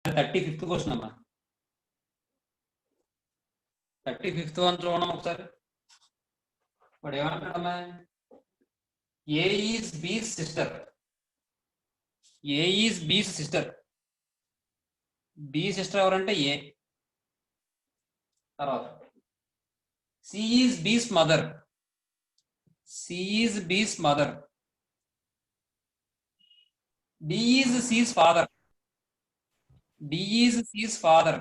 35th question అమ్మా. 35th one చూడడం ఒకసారి. వాడు ఏమంటాడమ్మా, A is B's sister. A is B's sister. B sister ఎవరంటే ఏ. తర్వాత C is B's mother. C is B's mother. D is C's father. D is C's father.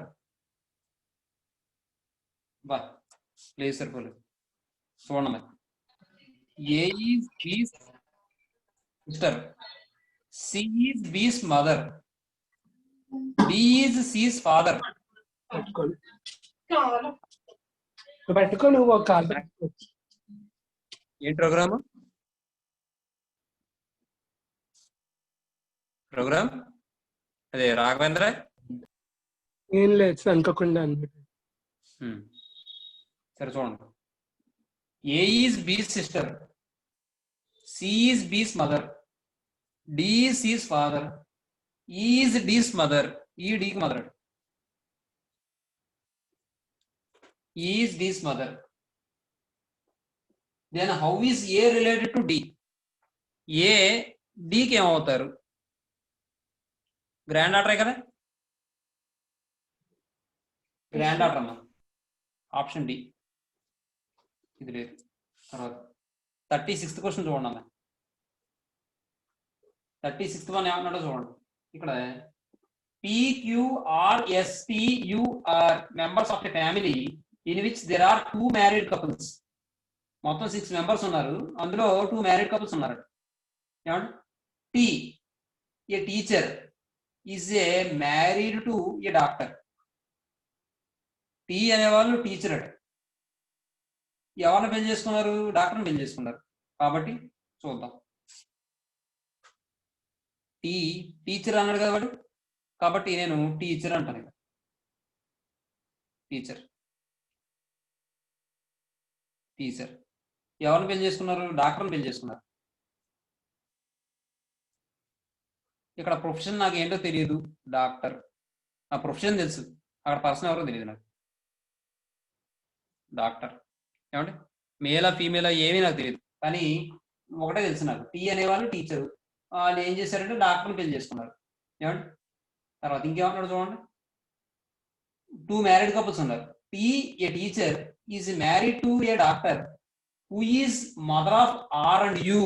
బా please సరిపోలేదు చూడండి. A is B's sister. C is B's mother. D is C's father. పెట్టుకో నువ్వు ఒక ఏ programme అదే రాఘవేంద్ర. ఏం లేదు అనుకోకుండా సరే చూడండి. A is B's sister. C is B's mother. D is C's father. Is D's mother. E డీకి mother. Is D's mother. Then how is A related to D. A డికి ఏమవుతారు? గ్రాండ్ డాటరే కదా. గ్రాండ్ డాటర్ అమ్మా. Option D. ఇది లేదు. తర్వాత 36th question చూడండి అమ్మా. 36th వన్ ఏమన్నాడో చూడండి. ఇక్కడ PQRSPUR members of a family in which there are 2 married couples. మొత్తం 6 మెంబర్స్ ఉన్నారు, అందులో 2 మ్యారీడ్ కపుల్స్ ఉన్నారు. ఏమంటే T a teacher is a married to a doctor. T అనేవాళ్ళు టీచర్ అట. ఎవరిని పెళ్లి చేసుకున్నారు? డాక్టర్ని పెళ్లి చేసుకున్నారు. కాబట్టి చూద్దాం. టీ టీచర్ అన్నాడు కదా వాడు, కాబట్టి నేను టీచర్ అంటాను. ఇక్కడ టీచర్. టీచర్ ఎవరిని పెళ్లి చేసుకున్నారు? డాక్టర్ని పెళ్లి చేసుకున్నారు. ఇక్కడ ప్రొఫెషన్ నాకు ఏంటో తెలియదు. డాక్టర్ నా ప్రొఫెషన్ తెలుసు, అక్కడ పర్సన్ ఎవరో తెలియదు నాకు. డాక్టర్ ఏమంటే మేలా ఫీమేలా ఏమీ నాకు తెలియదు, కానీ ఒకటే తెలుసు నాకు, టీ అనేవాళ్ళు టీచరు. వాళ్ళు ఏం చేశారంటే డాక్టర్ని పెళ్లి చేసుకున్నారు. ఏమంటే తర్వాత ఇంకేమన్నాడు చూడండి. 2 మ్యారీడ్ కపుల్స్ ఉన్నారు. T a teacher is married to a doctor who is mother of R and U.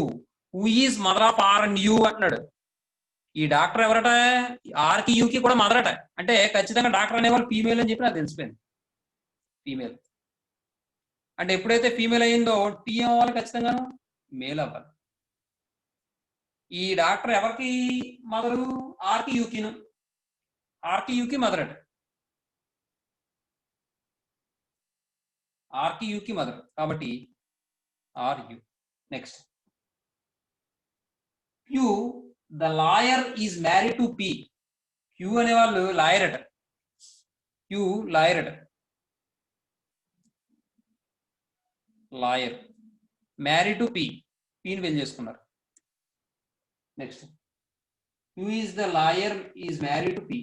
Who is mother of R and U అంటున్నాడు. ఈ డాక్టర్ ఎవరట? ఆర్కి యూకి కూడా మదర్ అట. అంటే ఖచ్చితంగా డాక్టర్ అనేవాళ్ళు ఫీమేల్ అని చెప్పి నాకు తెలిసిపోయింది. ఫీమేల్ అంటే ఎప్పుడైతే ఫీమేల్ అయ్యిందో టీ అవ్వాలి, ఖచ్చితంగా మేల్ అవ్వాలి. ఈ డాక్టర్ ఎవరికి మదరు? ఆర్కి యూకిను. ఆర్కి యూకి మదర్ అట. ఆర్కి యూకి మదర్ కాబట్టి R U. Next Q the lawyer is married to P. Q అనేవాళ్ళు లాయర్ అట. క్యూ లాయర్ అట. Lawyer married to P. పిని పెళ్లి చేసుకున్నారు. Next Q is the lawyer is married to P.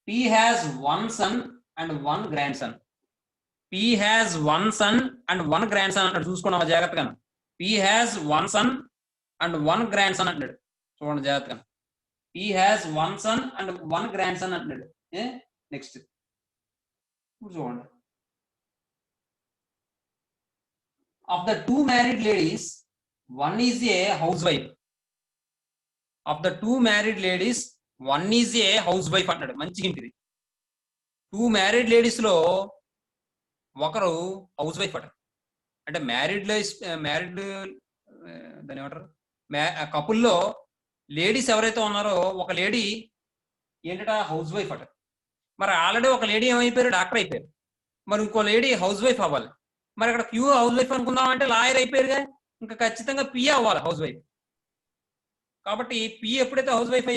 P has 1 son and 1 grandson. P has 1 son and 1 grandson అంటాడు. చూసుకోండి జాగ్రత్తగా. P has 1 son and 1 grandson అంటాడు. చూడండి జాగ్రత్తగా. P has 1 son and 1 grandson అంటాడు. నెక్స్ట్ చూడండి. Of the 2 married ladies 1 is a house wife. Of the 2 married ladies 1 is a house wife అంటాడు. మంచి ఇంటిది. 2 మ్యారీడ్ లేడీస్ లో ఒకరు హౌస్ వైఫ్ అట. అంటే మ్యారీడ్ దాని ఏమంటారు, కపుల్లో లేడీస్ ఎవరైతే ఉన్నారో ఒక లేడీ ఏంటట? హౌస్ వైఫ్ అట. మరి ఆల్రెడీ ఒక లేడీ ఏమైపోయారు? డాక్టర్ అయిపోయారు. మరి ఇంకో లేడీ హౌస్ వైఫ్ అవ్వాలి. మరి అక్కడ క్యూ హౌస్ వైఫ్ అనుకుందాం అంటే లాయర్ అయిపోయారుగా, ఇంకా ఖచ్చితంగా పి అవ్వాలి హౌస్ వైఫ్. కాబట్టి పి ఎప్పుడైతే హౌస్ వైఫ్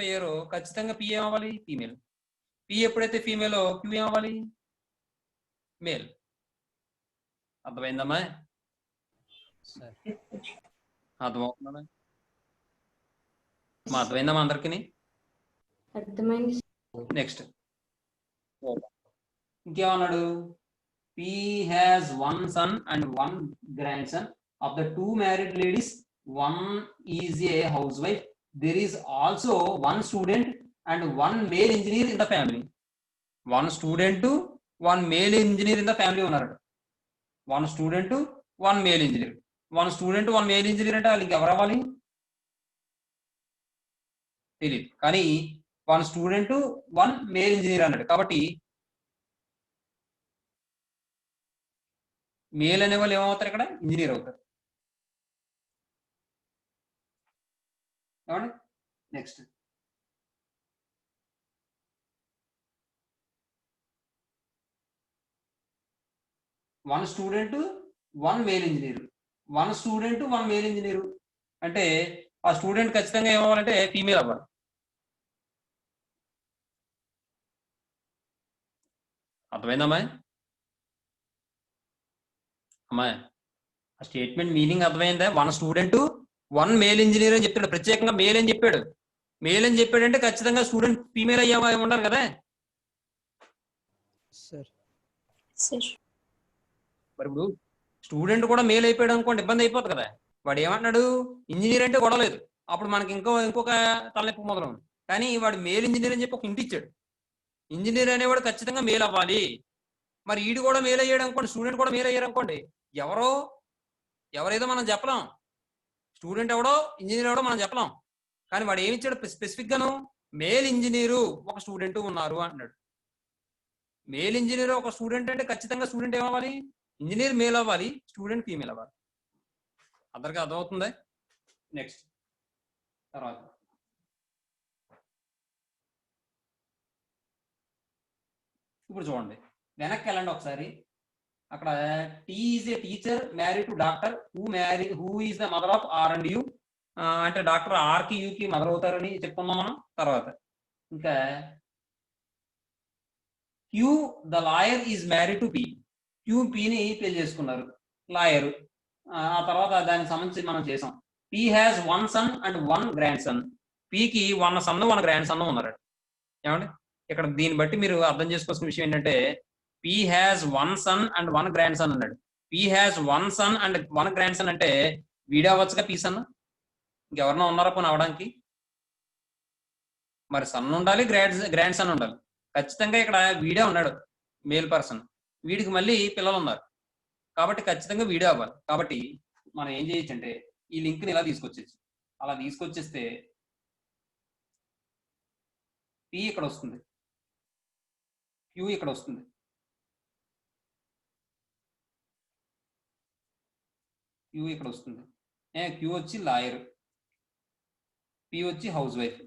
అయ్యారో ఖచ్చితంగా పి ఏమవ్వాలి? ఫీమేల్. పి ఎప్పుడైతే ఫీమేల్ క్యూ ఏమవ్వాలి? మేల్. అర్థమైందమ్మా? అర్థమవుతుందమ్మా? మా అర్థమైందా మా అందరికి? అర్థమైంది. Next ఇంకేమన్నాడు? P has one son and one grandson. Of the two married ladies, one is a housewife. There is also one student and one male engineer in the family. One student, one male engineer in the family ఉన్నారు. One student, one male engineer. One student, one male engineer అంటే వాళ్ళకి ఎవరు అవ్వాలి తెలియదు, కానీ one student one male engineer అన్నాడు కాబట్టి male అనే వాళ్ళు ఏమవుతారు ఇక్కడ? ఇంజనీర్ అవుతారు. ఏమండి? Next one student one male engineer. One student one male engineer అంటే ఆ స్టూడెంట్ ఖచ్చితంగా ఏమవ్వాలంటే ఫీమేల్ అవ్వాలి. అర్థమైందమ్మా? అమ్మాయి ఆ స్టేట్మెంట్ మీనింగ్ అర్థమైందా? One student one male engineer అని చెప్తాడు, ప్రత్యేకంగా మేల్ అని చెప్పాడు. మేల్ అని చెప్పాడంటే ఖచ్చితంగా స్టూడెంట్ ఫీమేల్ అయ్యా ఉండాలి కదా. మరి ఇప్పుడు స్టూడెంట్ కూడా మేల్ అయిపోయాడు అనుకోండి ఇబ్బంది అయిపోతుంది కదా. వాడు ఏమంటున్నాడు? ఇంజనీర్ అంటే గొడవలేదు, అప్పుడు మనకి ఇంకొక తలనొప్పి మొదలు. కానీ వాడు మేల్ ఇంజనీర్ అని చెప్పి ఒక ఇంటి ఇచ్చాడు. ఇంజనీర్ అనేవాడు ఖచ్చితంగా మేల్ అవ్వాలి. మరి ఈడు కూడా మేల్ అయ్యాడు అనుకోండి, స్టూడెంట్ కూడా మేల్ అయ్యాడు అనుకోండి, ఎవరేదో మనం చెప్పలేం. స్టూడెంట్ ఎవడో ఇంజనీర్ ఎవడో మనం చెప్పలేం. కానీ వాడు ఏమి ఇచ్చాడు స్పెసిఫిక్ గాను? మేల్ ఇంజనీరు ఒక స్టూడెంట్ ఉన్నారు అంటున్నాడు. మేల్ ఇంజనీర్ ఒక స్టూడెంట్ అంటే ఖచ్చితంగా స్టూడెంట్ ఏమవ్వాలి? ఇంజనీర్ మేల్ అవ్వాలి, స్టూడెంట్ ఫీమేల్ అవ్వాలి. అందరికీ అర్థమవుతుందా? నెక్స్ట్ తర్వాత ఇప్పుడు చూడండి, వెనక్కి వెళ్ళండి ఒకసారి. అక్కడ T is a teacher marry to doctor who is the mother of R and U అంటే డాక్టర్ ఆర్ కి యూకి మదర్ అవుతారని చెప్పుకున్నాం మనం. తర్వాత ఇంకా Q the lawyer is marry to P. Q పిని పెళ్లి చేసుకున్నారు, లాయర్. ఆ తర్వాత దానికి సంబంధించి మనం చేసాం. P has one son and one grandson. పికి one son one grandson ఉన్నారు. ఏమండి? ఇక్కడ దీన్ని బట్టి మీరు అర్థం చేసుకోవాల్సిన విషయం ఏంటంటే P has one son and one grandson అన్నాడు. P has one son and one grandson అంటే వీడే అవ్వచ్చుగా పి సన్. ఇంకెవరన్నా ఉన్నారా పోనీ అవడానికి? మరి సన్ ఉండాలి, గ్రాండ్ సన్ ఉండాలి. ఖచ్చితంగా ఇక్కడ వీడే ఉన్నాడు మేల్ పర్సన్, వీడికి మళ్ళీ పిల్లలు ఉన్నారు కాబట్టి ఖచ్చితంగా వీడే అవ్వాలి. కాబట్టి మనం ఏం చేయొచ్చు అంటే ఈ లింక్ని ఇలా తీసుకొచ్చేసి అలా తీసుకొచ్చేస్తే పి ఇక్కడ వస్తుంది, క్యూ ఇక్కడ వస్తుంది. క్యూ ఇక్కడ వస్తుంది. క్యూ వచ్చి లాయర్, పి వచ్చి హౌస్ వైఫ్.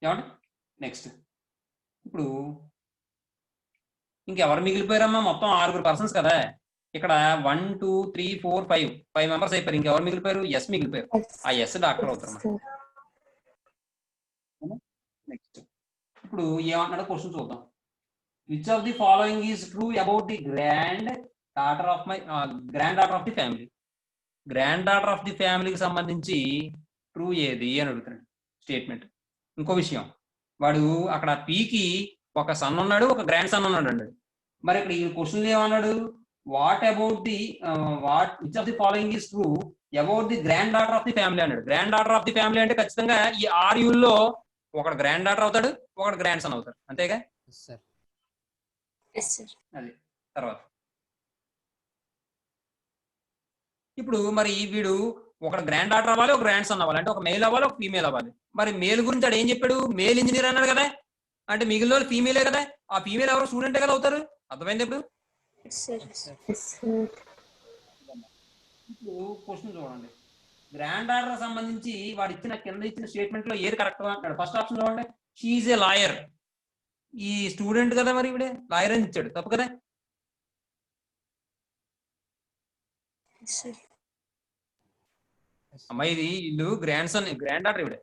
ఏమండి? నెక్స్ట్ ఇప్పుడు ఇంకెవరు మిగిలిపోయారమ్మా? మొత్తం 6 పర్సన్స్ కదా. ఇక్కడ 1 2 3 4 5 మెంబర్స్ అయిపోయారు. ఇంకెవరు మిగిలిపోయారు? ఎస్ మిగిలిపోయారు. ఆ ఎస్ డాక్టర్ అవుతారు. నెక్స్ట్ ఇప్పుడు ఏమంటున్నాడో క్వశ్చన్ చూద్దాం. Which of the following is true about the granddaughter of the family. Grand daughter of the ఫ్యామిలీకి సంబంధించి ట్రూ ఏది అని అడుగుతున్నాడు స్టేట్మెంట్. ఇంకో విషయం, వాడు అక్కడ పీకి ఒక సన్ ఉన్నాడు, ఒక గ్రాండ్ సన్ ఉన్నాడు అండి. మరి ఇక్కడ ఈ క్వశ్చన్ ఏమన్నాడు? What about the which of the following is true about the granddaughter of the family అన్నాడు. Granddaughter of the family అంటే ఖచ్చితంగా ఈ ఆర్యుల్లో ఒకడు గ్రాండ్ డాటర్ అవుతాడు, ఒకడు గ్రాండ్ సన్ అవుతాడు, అంతేగా? అది తర్వాత ఇప్పుడు మరి వీడు ఒక గ్రాండ్ డాటర్ అవ్వాలి, ఒక గ్రాండ్ సన్ అవ్వాలి, అంటే ఒక మేల్ అవ్వాలి, ఒక ఫీమేల్ అవ్వాలి. మరి మేల్ గురించి ఆడు ఏం చెప్పాడు? మేల్ ఇంజనీర్ అన్నాడు కదా, అంటే మిగిలిన వాళ్ళు ఫీమేలే కదా. ఆ ఫీమేల్ ఎవరు? స్టూడెంటే కదా అవుతారు. అర్థమైంది? ఇప్పుడు క్వశ్చన్ చూడండి. గ్రాండ్ డాటర్ సంబంధించి వాడు కింద ఇచ్చిన స్టేట్మెంట్ లో ఏది కరెక్ట్ అంటాడు? ఫస్ట్ ఆప్షన్ చూడండి, షీ ఈజ్ ఏ లాయర్. ఈ స్టూడెంట్ కదా, మరి ఇవిడే లాయర్ అని ఇచ్చాడు, తప్పు కదా. అమ్మాయి ఇది ఇల్లు గ్రాండ్ సన్, గ్రాండ్ డాటర్ ఇవిడే.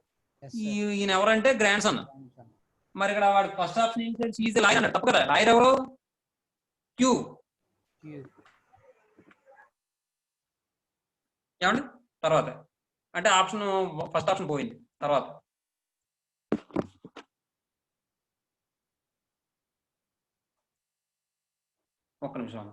ఈయన ఎవరంటే గ్రాండ్ సన్. మరి ఇక్కడ వాడు ఫస్ట్ ఆప్షన్ ఏంటి? షీ ఈజ్ ఏ లాయర్ అన్నాడు, తప్పు కదా. లాయర్ ఎవరు? క్యూ. ఏమండి తర్వాత అంటే ఆప్షన్ ఫస్ట్ ఆప్షన్ పోయింది. తర్వాత ఒక్క నిమిషం.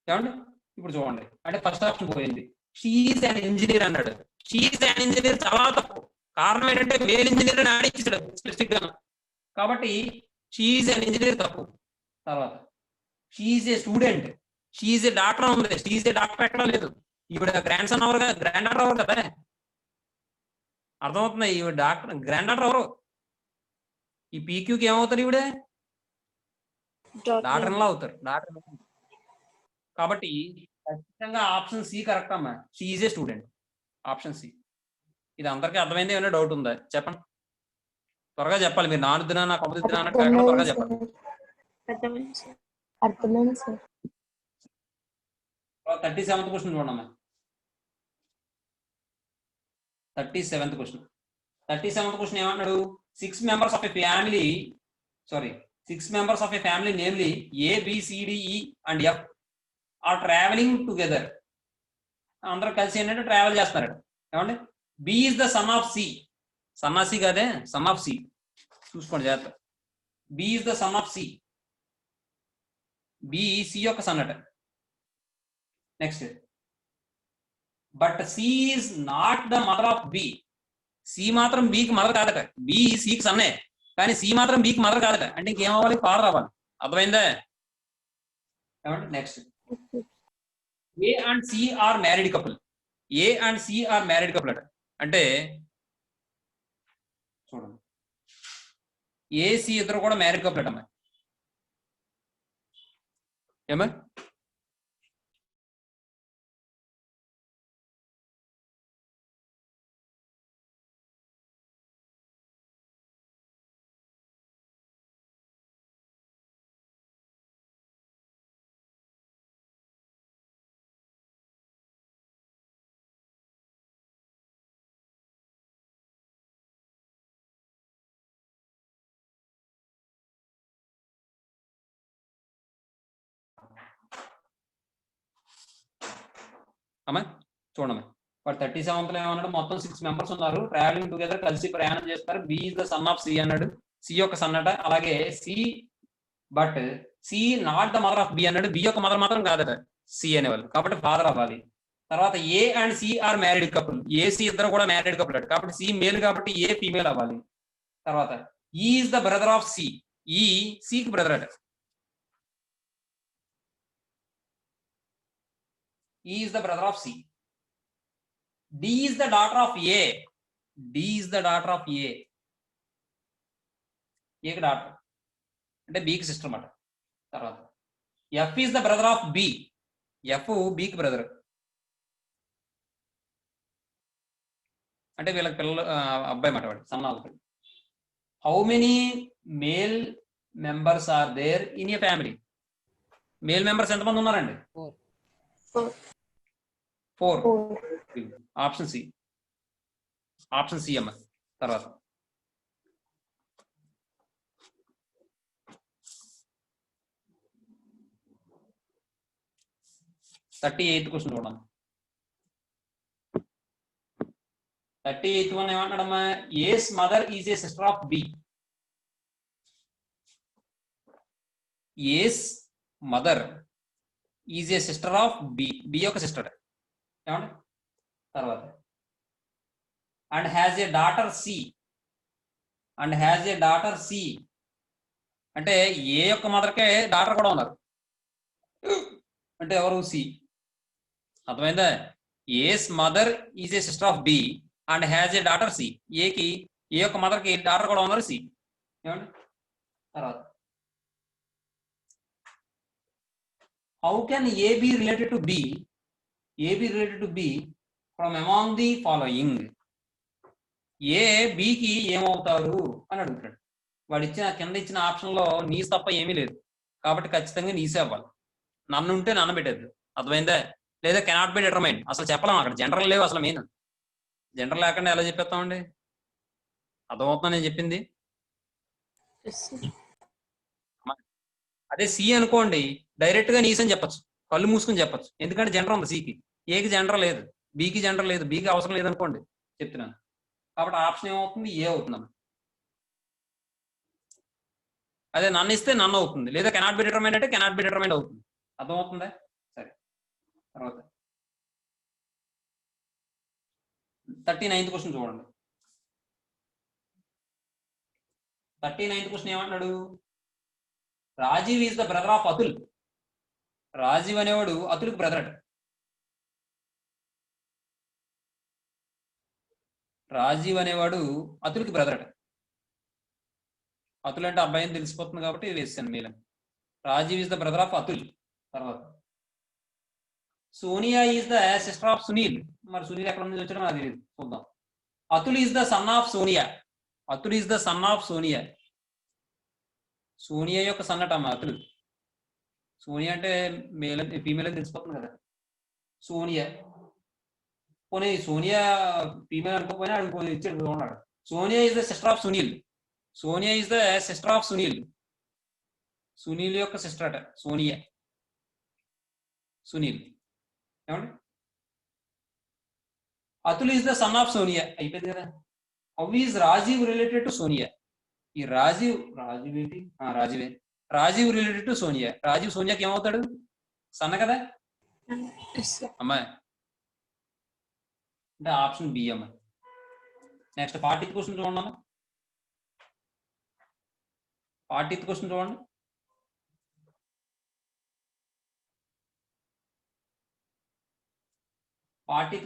ఏమండి ఇప్పుడు చూడండి, అంటే ఫస్ట్ ఆప్షన్ పోయింది. షీఈస్ అండ్ ఇంజనీర్ అన్నాడు. షీఈస్ అండ్ ఇంజనీర్ చాలా తప్పు. కారణం ఏంటంటే మేల్ ఇంజనీర్ అని ఆడిచ్చాడు స్పెసిఫిక్ గా. కాబట్టి షీఈస్ అండ్ ఇంజనీర్ తప్పు. తర్వాత షీఈస్ ఏ స్టూడెంట్, షీఈస్ ఏ డాక్టర్ ఉంది. షీఈస్ ఏ డాక్టర్ ఎక్కడా లేదు. ఈవిడ గ్రాండ్ సన్ అవరు కదా, గ్రాండ్ డాక్టర్ అవరు కదా. అర్థమవుతుంది? ఈవిడ డాక్టర్ గ్రాండ్ డాక్టర్ ఎవరు? ఈ పీక్యూకి ఏమవుతారు? ఈవిడే డాక్టర్ ఇన్ లా అవుతారు. డాక్టర్. కాబట్టి ఖచ్చితంగా ఆప్షన్ సి కరెక్ట్ అమ్మా. She is a student. Option C. ఇది అందరికీ అర్థమైంది? ఏమైనా డౌట్ ఉందా? చెప్పండి, త్వరగా చెప్పాలి. మీరు నానుద్దునా నాకు అమ్ముద్దునా అన్నట్టు కాకుండా త్వరగా చెప్పాలి. అర్థమైంది సార్. 37th క్వశ్చన్ చూడమ్మా. 37th question. 37th క్వశ్చన్ ఏమన్నాడు? 6 members of a family, sorry, 6 members of a family, namely A, B, C, D, E and F are traveling together. అందరూ కలిసి ఏంటంటే ట్రావెల్ చేస్తున్నారట. ఏమండి? B is the son of C. Son of C కాదే, son of C. చూసుకోండి జాగ్రత్త. B is the son of C. B C యొక్క son అట. Next, but C is not the mother of B. C మాత్రం బికి mother కాదట. B సికి సన్నే, కానీ సి మాత్రం బికి మదర్ కాదట. అంటే ఇంకేమవ్వాలి? ఫాదర్ అవ్వాలి. అర్థమైందా? ఏమంటే next, A and C are married couple. A and C are married couple అట. అంటే చూడండి, ఏ సి ఇద్దరు కూడా మ్యారీడ్ కపుల్ అటమ్మా. ఏమా? అమ్మా చూడమ్మా, వాడు 37th ఏమన్నాడు? మొత్తం 6 members ఉన్నారు, ట్రావెలింగ్ టుగెదర్, కలిసి ప్రయాణం చేస్తారు. B is the son of C అన్నాడు. సి యొక్క సన్ అట. అలాగే C, but C not the mother of B అన్నాడు. బి యొక్క మదర్ మాత్రం కాదట సి అనేవాళ్ళు. కాబట్టి ఫాదర్ అవ్వాలి. తర్వాత A and C are married couple. A C ఇద్దరు కూడా మ్యారీడ్ కపుల్ అట. కాబట్టి సి మేల్ కాబట్టి ఏ ఫీమేల్ అవ్వాలి. తర్వాత is the brother of C. ఈ సికి బ్రదర్ అట. E is the brother of C. D is the daughter of A. D is the daughter of A. A కి డాటర్ అంటే B కి సిస్టర్ అన్నమాట. తర్వాత F is the brother of B. F B కి brother. అంటే వీళ్ళకి పిల్లలు అబ్బాయి అన్నమాట, వాడు son already. How many male members are there in a family? Male members ఎంతమంది ఉన్నారండి? 4. Option C. ఆప్షన్ సి అమ్మ. తర్వాత 38th క్వశ్చన్ చూడండి. 38th వన్ ఏమంటాడమ్మా? A's mother is a sister of B. A's mother is a sister of B. B యొక్క sister. ఏమండి? తర్వాత and has a daughter C. And has a daughter C అంటే A యొక్క మదర్కే daughter కూడా ఉన్నారు. అంటే ఎవరు? సి. అర్థమైందా? A's mother is a sister of B and has a daughter C. ఏకి ఏ యొక్క మదర్కి డాటర్ కూడా ఉన్నారు, సి. ఏమండి? తర్వాత how can A be related to B? A be related to B from among the following A బికి ఏమవుతారు అని అడుగుతాడు. వాడు కింద ఇచ్చిన ఆప్షన్ లో నీస్ తప్ప ఏమీ లేదు కాబట్టి ఖచ్చితంగా నీసే అవ్వాలి. నన్ను ఉంటే నన్ను పెట్టేది, అర్థమైందా? లేదా కెనాట్ బి డిటర్మైన్, అసలు చెప్పలేం, అక్కడ జనరల్ లేవు అసలు. మెయిన్ జనరల్ లేకుండా ఎలా చెప్పేస్తామండి? అర్థమవుతుందా నేను చెప్పింది? అదే సి అనుకోండి, డైరెక్ట్ గా నీస్ అని చెప్పచ్చు, కళ్ళు మూసుకుని చెప్పచ్చు, ఎందుకంటే జనరల్ ఉంది సికి. ఏకి జనరల్ లేదు, బికి జనరల్ లేదు, బికి అవసరం లేదు అనుకోండి చెప్తున్నాను. కాబట్టి ఆప్షన్ ఏమవుతుంది? ఏ అవుతుంది. అదే నన్ను ఇస్తే నన్ను అవుతుంది, లేదా కెనాట్ బి డిటర్మైన్ అంటే కెనాట్ బి డిటర్మైన్ అవుతుంది. అర్థమవుతుందా? సరే, తర్వాత 39th క్వశ్చన్ చూడండి. 39th క్వశ్చన్ ఏమంటున్నాడు? Rajiv is the brother of Atul. Rajiv అనేవాడు అతుల్కి బ్రదర్ అట. రాజీవ్ అనేవాడు అతుల్కి బ్రదర్ అట. అతుల్ అంటే అబ్బాయి అని తెలిసిపోతుంది కాబట్టి వేసాను మీలని. Rajiv is the brother of Atul. తర్వాత Sonia is the sister of Sunil. మరి సునీల్ ఎక్కడ నుంచి వచ్చాడో నాకు తెలియదు, చూద్దాం. Atul is the son of Sonia. Atul is the son of Sonia. Sonia యొక్క సన్ అట అమ్మ అతుల్. సోనియా అంటే మేల్ ఫీమేల్ అని తెలిసిపోతుంది కదా. సోనియా పోనీ సోనియా ఫీమేల్ అనుకోపోయినా అడుగు ఇచ్చాడు ఉన్నాడు. Sonia is the sister of Sunil. Sonia is the sister of Sunil. Sunil యొక్క సిస్టర్ అట సోనియా. సునీల్ ఏమండి? Atul is the son of Sonia అయిపోయింది కదా. How is Rajiv related to Sonia? ఈ రాజీవ్ ఏంటి? రాజీవే. Rajiv related to Sonia. రాజీవ్ సోనియాకి ఏమవుతాడు? సన్న కదా అమ్మాయి, అంటే ఆప్షన్ బి అమ్మాయి. నెక్స్ట్ 40th క్వశ్చన్ చూడండి అమ్మా. 40th క్వశ్చన్ చూడండి.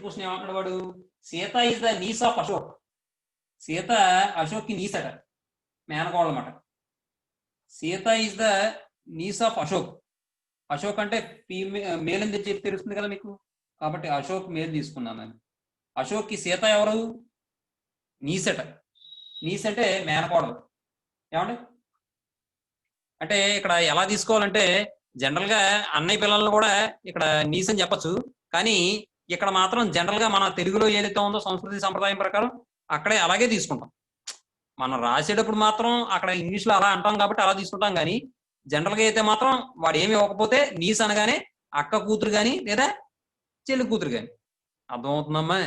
క్వశ్చన్ ఏమంటాడు వాడు? Sita is the niece of Ashok. Sita Ashok కి నీస్ అట, మేనకోడలమాట. Sita is the niece of Ashok. Ashok అంటే మేల్ అని చెప్పి తెలుస్తుంది కదా మీకు, కాబట్టి అశోక్ మేల్ తీసుకున్నాను నేను. అశోక్ కి సీత ఎవరు? నీస్ అట. నీస్ అంటే మేనకోడలు. ఏమండి? అంటే ఇక్కడ ఎలా తీసుకోవాలంటే జనరల్ గా అన్నయ్య పిల్లలను కూడా ఇక్కడ నీస్ అని చెప్పచ్చు, కానీ ఇక్కడ మాత్రం జనరల్ గా మన తెలుగులో ఏదైతే ఉందో సంస్కృతి సంప్రదాయం ప్రకారం అక్కడే అలాగే తీసుకుంటాం. మనం రాసేటప్పుడు మాత్రం అక్కడ ఇంగ్లీష్ లో అలా అంటాం కాబట్టి అలా తీసుకుంటాం, కానీ జనరల్ గా అయితే మాత్రం వాడు ఏమి ఇవ్వకపోతే నీస్ అనగానే అక్క కూతురు గాని లేదా చెల్లి కూతురు గాని. అర్థమవుతుందమ్మా?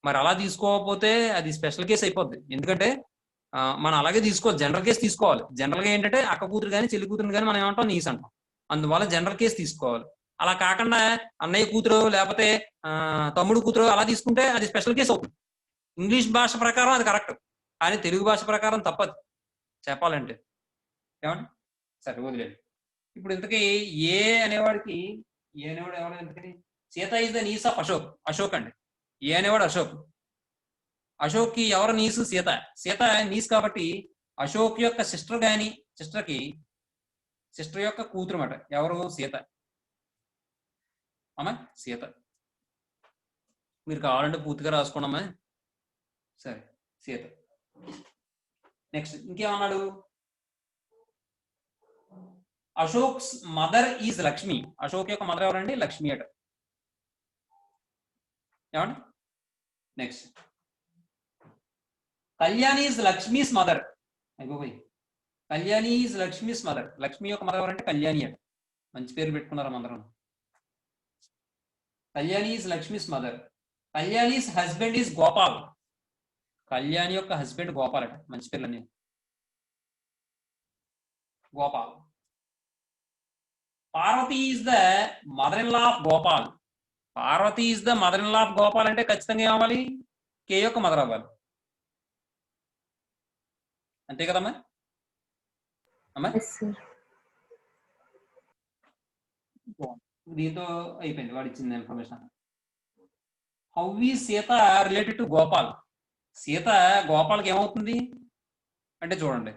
మరి అలా తీసుకోకపోతే అది స్పెషల్ కేసు అయిపోద్ది. ఎందుకంటే మనం అలాగే తీసుకోవాలి, జనరల్ కేసు తీసుకోవాలి. జనరల్ గా ఏంటంటే అక్క కూతురు కానీ చెల్లి కూతురు కానీ మనం ఏమంటాం? నీస్ అంటాం. అందువల్ల జనరల్ కేసు తీసుకోవాలి. అలా కాకుండా అన్నయ్య కూతురు లేకపోతే తమ్ముడు కూతురు అలా తీసుకుంటే అది స్పెషల్ కేసు అవుతుంది. ఇంగ్లీష్ భాష ప్రకారం అది కరెక్ట్, కానీ తెలుగు భాష ప్రకారం తప్పదు చెప్పాలంటే. ఏమండి? సరే వదిలేదు. ఇప్పుడు ఇంతకీ ఏ అనేవాడికి ఎవరు ఇంతకీ? Sita is the niece of Ashok. Ashok అండి. ఏ అనేవాడు అశోక్. అశోక్ కి ఎవరు నీసు? సీత. సీత నీస్ కాబట్టి అశోక్ యొక్క సిస్టర్ గాని సిస్టర్ యొక్క కూతురు మాట ఎవరు? సీత. అమ్మా సీత. మీరు కావాలంటే పూర్తిగా రాసుకోండమ్మా. సరే సీత. నెక్స్ట్ ఇంకేమన్నాడు? Ashok's mother is Lakshmi. అశోక్ యొక్క మదర్ ఎవరండి? లక్ష్మి అట. ఏమండి? Next Kalyani is Lakshmi's mother. అయిపోయి కళ్యాణి ఈజ్ లక్ష్మీస్ మదర్. లక్ష్మి యొక్క మదర్ ఎవరంటే కళ్యాణి అట. మంచి పేరు పెట్టుకున్నారు అందరం. Kalyani is Lakshmi's mother. Kalyani's husband is Gopal. Kalyani యొక్క హస్బెండ్ గోపాల్ అట. మంచి పేర్లన్నీ. Gopal. Parvati is the mother in law of Gopal. Parvati is the mother in law of Gopal అంటే ఖచ్చితంగా ఏమవ్వాలి? కే యొక్క మదర్ అవ్వాలి. అంతే కదమ్మా? అమ్మా దీంతో అయిపోయింది వాడు ఇచ్చింది information. How is Sita related to Gopal? Sita గోపాల్కి ఏమవుతుంది అంటే చూడండి,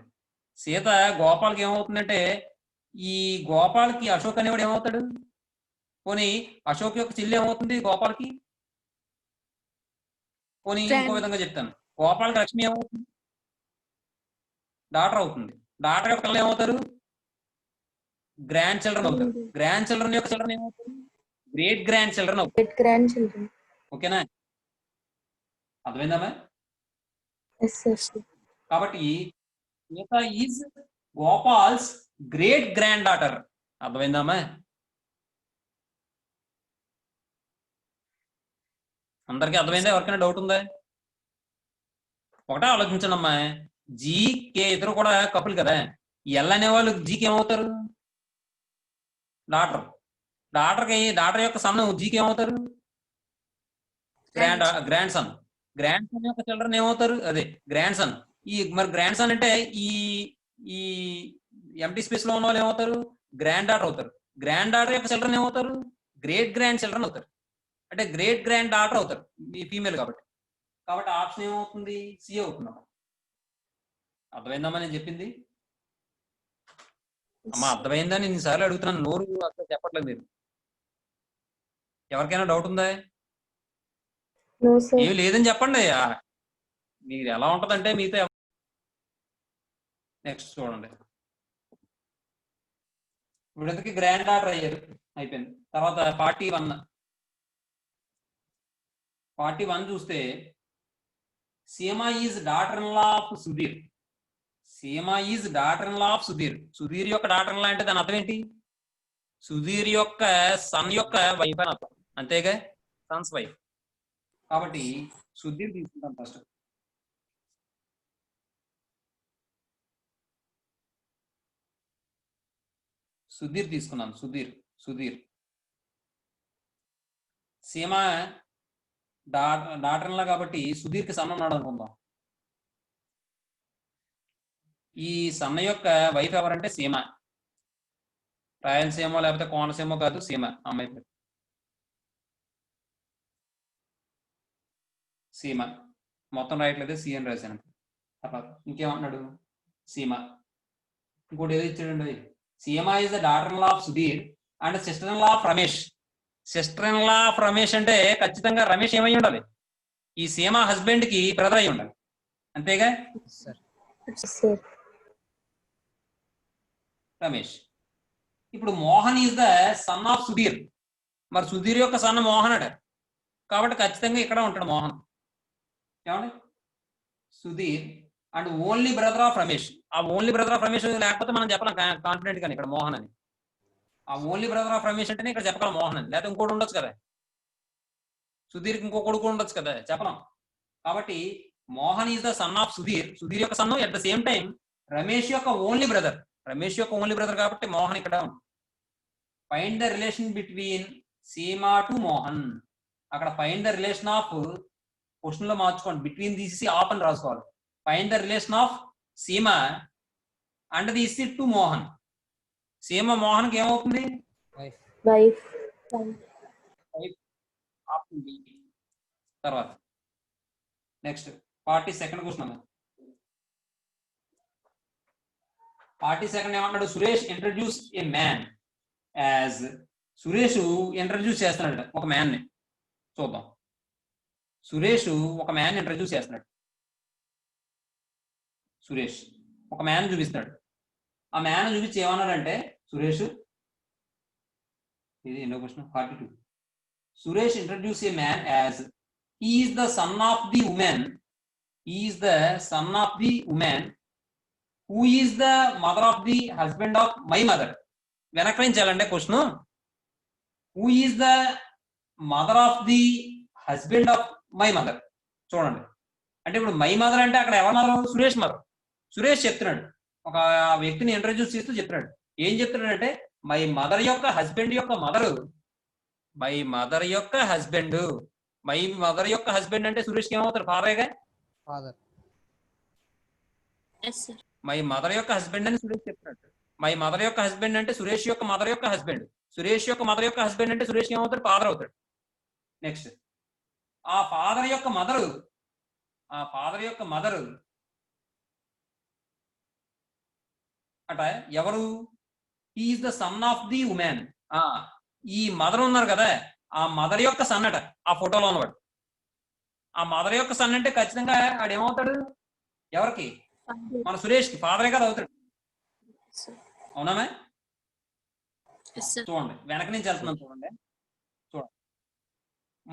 సీత గోపాల్కి ఏమవుతుందంటే ఈ గోపాల్కి అశోక్ అనేవాడు ఏమవుతాడు? పోనీ అశోక్ యొక్క చెల్లి ఏమవుతుంది గోపాల్కి? పోనీ ఇంకో విధంగా చెప్తాను, గోపాల్కి లక్ష్మి ఏమవుతుంది? డాటర్ అవుతుంది. డాటర్ యొక్క పిల్లలు ఏమవుతారు? గ్రాండ్ చిల్డ్రన్ అవుతారు. గ్రాండ్ చిల్డ్రన్ యొక్క చిల్డ్రన్ ఏమవుతారు? గ్రేట్ గ్రాండ్ చిల్డ్రన్ అవుతారు. Great grandchildren. ఓకేనా? అర్థమైందమ్మా? Yes, sir. కాబట్టి Shweta is Gopal's great granddaughter. అర్థమైందమ్మా? అందరికీ అర్థమైందా? ఎవరికైనా డౌట్ ఉందా? ఒకటే ఆలోచించండి అమ్మా, జీ కే ఇద్దరు కూడా కపుల్ కదా. ఎల్ అనే వాళ్ళు జీకి ఏమవుతారు? డాటర్. డాటర్ యొక్క సన్ జీకి ఏమవుతారు? Grand son. గ్రాండ్ సన్ యొక్క చిల్డ్రన్ ఏమవుతారు? అదే గ్రాండ్ సన్. మరి గ్రాండ్ సన్ అంటే ఈ ఈ ఎంటీ స్పేస్ లో ఉన్న వాళ్ళు ఏమవుతారు? గ్రాండ్ డాటర్ అవుతారు. గ్రాండ్ డాటర్ యొక్క చిల్డ్రన్ ఏమవుతారు? గ్రేట్ గ్రాండ్ చిల్డ్రన్ అవుతారు. అంటే గ్రేట్ గ్రాండ్ డాటర్ అవుతారు ఈ ఫీమేల్ కాబట్టి. కాబట్టి ఆప్షన్ ఏమవుతుంది? సి అవుతుంది. అర్థమైందమ్మా నేను చెప్పింది? అమ్మా అర్థమైందని ఇన్నిసార్లు అడుగుతున్నాను, నోరు అసలు చెప్పట్లేదు మీరు. ఎవరికైనా డౌట్ ఉందా? No, sir. ఏమి లేదని చెప్పండి. మీరు ఎలా ఉంటదంటే మీతో. నెక్స్ట్ చూడండి, వీళ్ళకి గ్రాండ్ డాటర్ అయ్యారు, అయిపోయింది. తర్వాత 41 చూస్తే Seema is daughter in law of Sudhir. Seema is daughter in law of Sudhir. Sudhir యొక్క డాటర్ ఇన్ లా అంటే దాని అర్థం ఏంటి? సుధీర్ యొక్క సన్ యొక్క వైఫ్ అని అర్థం, అంతేగా? Sons wife. కాబట్టి సుధీర్ తీసుకుంటాం ఫస్ట్. సుధీర్ తీసుకున్నాను. సుధీర్ సీమ డాటర్ ఇన్ లా కాబట్టి సుధీర్కి సన్ ఉన్నాడు అనుకుందాం. ఈ సన్న యొక్క వైఫ్ ఎవరంటే సీమ. రాయలసీమ లేకపోతే కోనసీమ కాదు, సీమ అమ్మాయి పేరు. సీమ మొత్తం రాయట్లేదు, సి అని రాశాను. తర్వాత ఇంకేమన్నాడు? సీమ. ఇంకోటి ఏదో ఇచ్చాడండి, సీమ is the daughter in law of Sudheer and sister in law of Ramesh. Sister in law of Ramesh అంటే ఖచ్చితంగా రమేష్ ఏమై ఉండాలి? ఈ సీమ హస్బెండ్ కి బ్రదర్ అయి ఉండాలి, అంతేగా? Sir. రమేష్. ఇప్పుడు Mohan is the son of Sudheer. మరి సుధీర్ యొక్క సన్ మోహన్ అట, కాబట్టి ఖచ్చితంగా ఇక్కడ ఉంటాడు మోహన్. ఏమండి? Sudheer and only brother of Ramesh. ఆ ఓన్లీ బ్రదర్ ఆఫ్ రమేష్ లేకపోతే మనం చెప్పలేం కాన్ఫిడెంట్ కానీ ఇక్కడ మోహన్ అని. ఆ ఓన్లీ బ్రదర్ ఆఫ్ రమేష్ అంటేనే ఇక్కడ చెప్పగలం మోహన్ అని, లేకపోతే ఇంకోటి ఉండొచ్చు కదా. సుధీర్కి ఇంకో కొడుకు ఉండొచ్చు కదా, చెప్పలేం. కాబట్టి Mohan is the son of Sudhir. Sudhir యొక్క son at the same time Ramesh యొక్క ఓన్లీ బ్రదర్. రమేష్ యొక్క ఓన్లీ బ్రదర్ కాబట్టి మోహన్ ఇక్కడ ఉంది. Find the relation between Seema to Mohan. అక్కడ find the relation of question లో మార్చుకోండి, బిట్వీన్ తీసి ఆఫ్ అని రాసుకోవాలి. Find the relation of Seema and తీసి టు మోహన్. సీమ మోహన్కి ఏమవుతుంది? Wife. తర్వాత నెక్స్ట్ 42nd క్వశ్చన్. 42nd ఏమన్నాడు? సురేష్ ఇంట్రడ్యూస్ ఏ మ్యాన్ యాజ్. సురేష్ ఇంట్రడ్యూస్ చేస్తున్నాడు ఒక మ్యాన్ ని. చూద్దాం. సురేష్ ఒక మ్యాన్ ఇంట్రడ్యూస్ చేస్తున్నాడు. సురేష్ ఒక మ్యాన్ చూపిస్తున్నాడు. ఆ మ్యాన్ చూపించి ఏమన్నాడంటే సురేష్, ఇది ఎన్నో question? 42. Suresh introduce A man as he is the son of the woman. He is the son of the woman who is the mother of the husband of my mother. వెనక్కించాలంటే question, who is the mother of the husband of my mother. చూడండి, అంటే ఇప్పుడు my mother అంటే అక్కడ ఎవరి mother? Suresh mother. Suresh చెప్తున్నాడు, ఒక వ్యక్తిని ఇంట్రడ్యూస్ చేస్తూ చెప్తున్నాడు. ఏం చెప్తున్నాడు అంటే మై మదర్ యొక్క హస్బెండ్ యొక్క మదరు. మై మదర్ యొక్క హస్బెండ్. మై మదర్ యొక్క హస్బెండ్ అంటే సురేష్కి ఏమవుతారు? ఫాదరేగా. ఫాదర్. మై మదర్ యొక్క హస్బెండ్ అని సురేష్ చెప్తున్నాడు. మై మదర్ యొక్క హస్బెండ్ అంటే సురేష్ యొక్క మదర్ యొక్క హస్బెండ్. సురేష్ యొక్క మదర్ యొక్క హస్బెండ్ అంటే సురేష్కి ఏమవుతాడు? ఫాదర్ అవుతాడు. నెక్స్ట్ ఆ ఫాదర్ యొక్క మదరు, ఆ ఫాదర్ యొక్క మదరు అట ఎవరు? He is the son of the women. ఈ మదర్ ఉన్నారు కదా, ఆ మదర్ యొక్క సన్ అట ఆ ఫోటోలో ఉన్నవాడు. ఆ మదర్ యొక్క సన్ అంటే ఖచ్చితంగా ఆడు ఏమవుతాడు? ఎవరికి? మన సురేష్కి ఫాదరే కదా అవుతాడు. అవునామే? చూడండి వెనక నుంచి వెళ్తున్నాం చూడండి. చూడండి,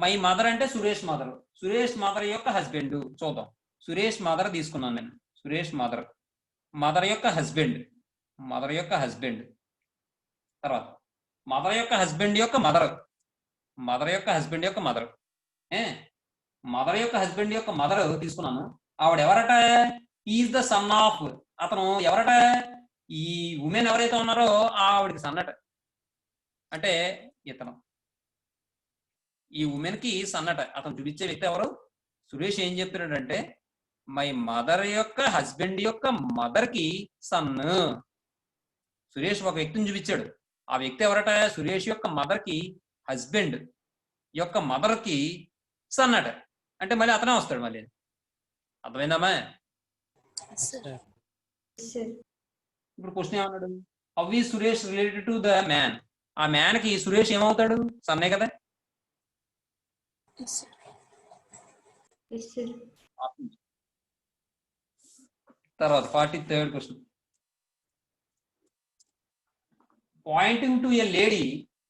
మై మదర్ అంటే సురేష్ మదర్. సురేష్ మదర్ యొక్క హస్బెండ్. చూద్దాం. సురేష్ మదర్ తీసుకున్నాను నేను. సురేష్ మదర్, మదర్ యొక్క హస్బెండ్, మదర్ యొక్క హస్బెండ్. తర్వాత మదర్ యొక్క హస్బెండ్ యొక్క మదర్, మదర్ యొక్క హస్బెండ్ యొక్క మదర్. మదర్ యొక్క హస్బెండ్ యొక్క మదర్ తీసుకున్నాను. ఆవిడ ఎవరట? Is the son of. అతను ఎవరట? ఈ ఉమెన్ ఎవరైతే ఉన్నారో ఆవిడకి సన్ అట. అంటే ఇతను ఈ ఉమెన్ కి సన్ అట. అతను చూపించే వ్యక్తి ఎవరు? సురేష్ ఏం చెప్తున్నాడంటే మై మదర్ యొక్క హస్బెండ్ యొక్క మదర్ కి సన్. సురేష్ ఒక వ్యక్తిని చూపించాడు. ఆ వ్యక్తి ఎవరట? సురేష్ యొక్క మదర్ కి హస్బెండ్ యొక్క మదర్ కి సన్ అట. అంటే మళ్ళీ అతనే వస్తాడు మళ్ళీ. అర్థమైందమ్మా? ఇప్పుడు క్వశ్చన్ ఏమన్నాడు? How is Suresh related to the man. ఆ మ్యాన్ కి సురేష్ ఏమవుతాడు? సన్నే కదా. తర్వాత 43rd question. Pointing to a lady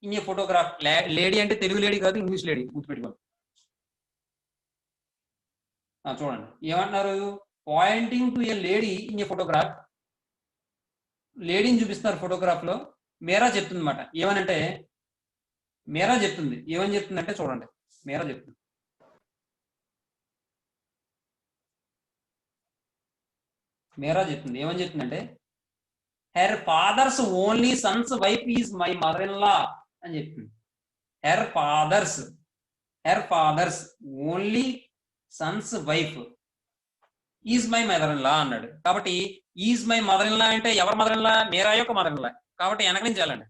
in a photograph. Lady అంటే తెలుగు లేడీ కాదు, ఇంగ్లీష్ లేడీ. గుర్తుపెట్టుకోండి. చూడండి ఏమంటున్నారు? Pointing to a lady in a photograph. లేడీని చూపిస్తున్నారు ఫోటోగ్రాఫ్ లో. మేరా చెప్తుంది అనమాట. ఏమనంటే మేరా చెప్తుంది. ఏమని చెప్తుందంటే చూడండి, మేరా చెప్తుంది. మేరా చెప్తుంది ఏమని చెప్తుందంటే her father's only son's wife is my mother in law అని చెప్తుంది. Her father's only son's wife is my mother in law అన్నాడు. కాబట్టి is my mother in law అంటే ఎవరి మదర్ ఇన్ లా? మేరా యొక్క మదర్ ఇన్ లా. కాబట్టి వెనక నుంచి వెళ్ళండి,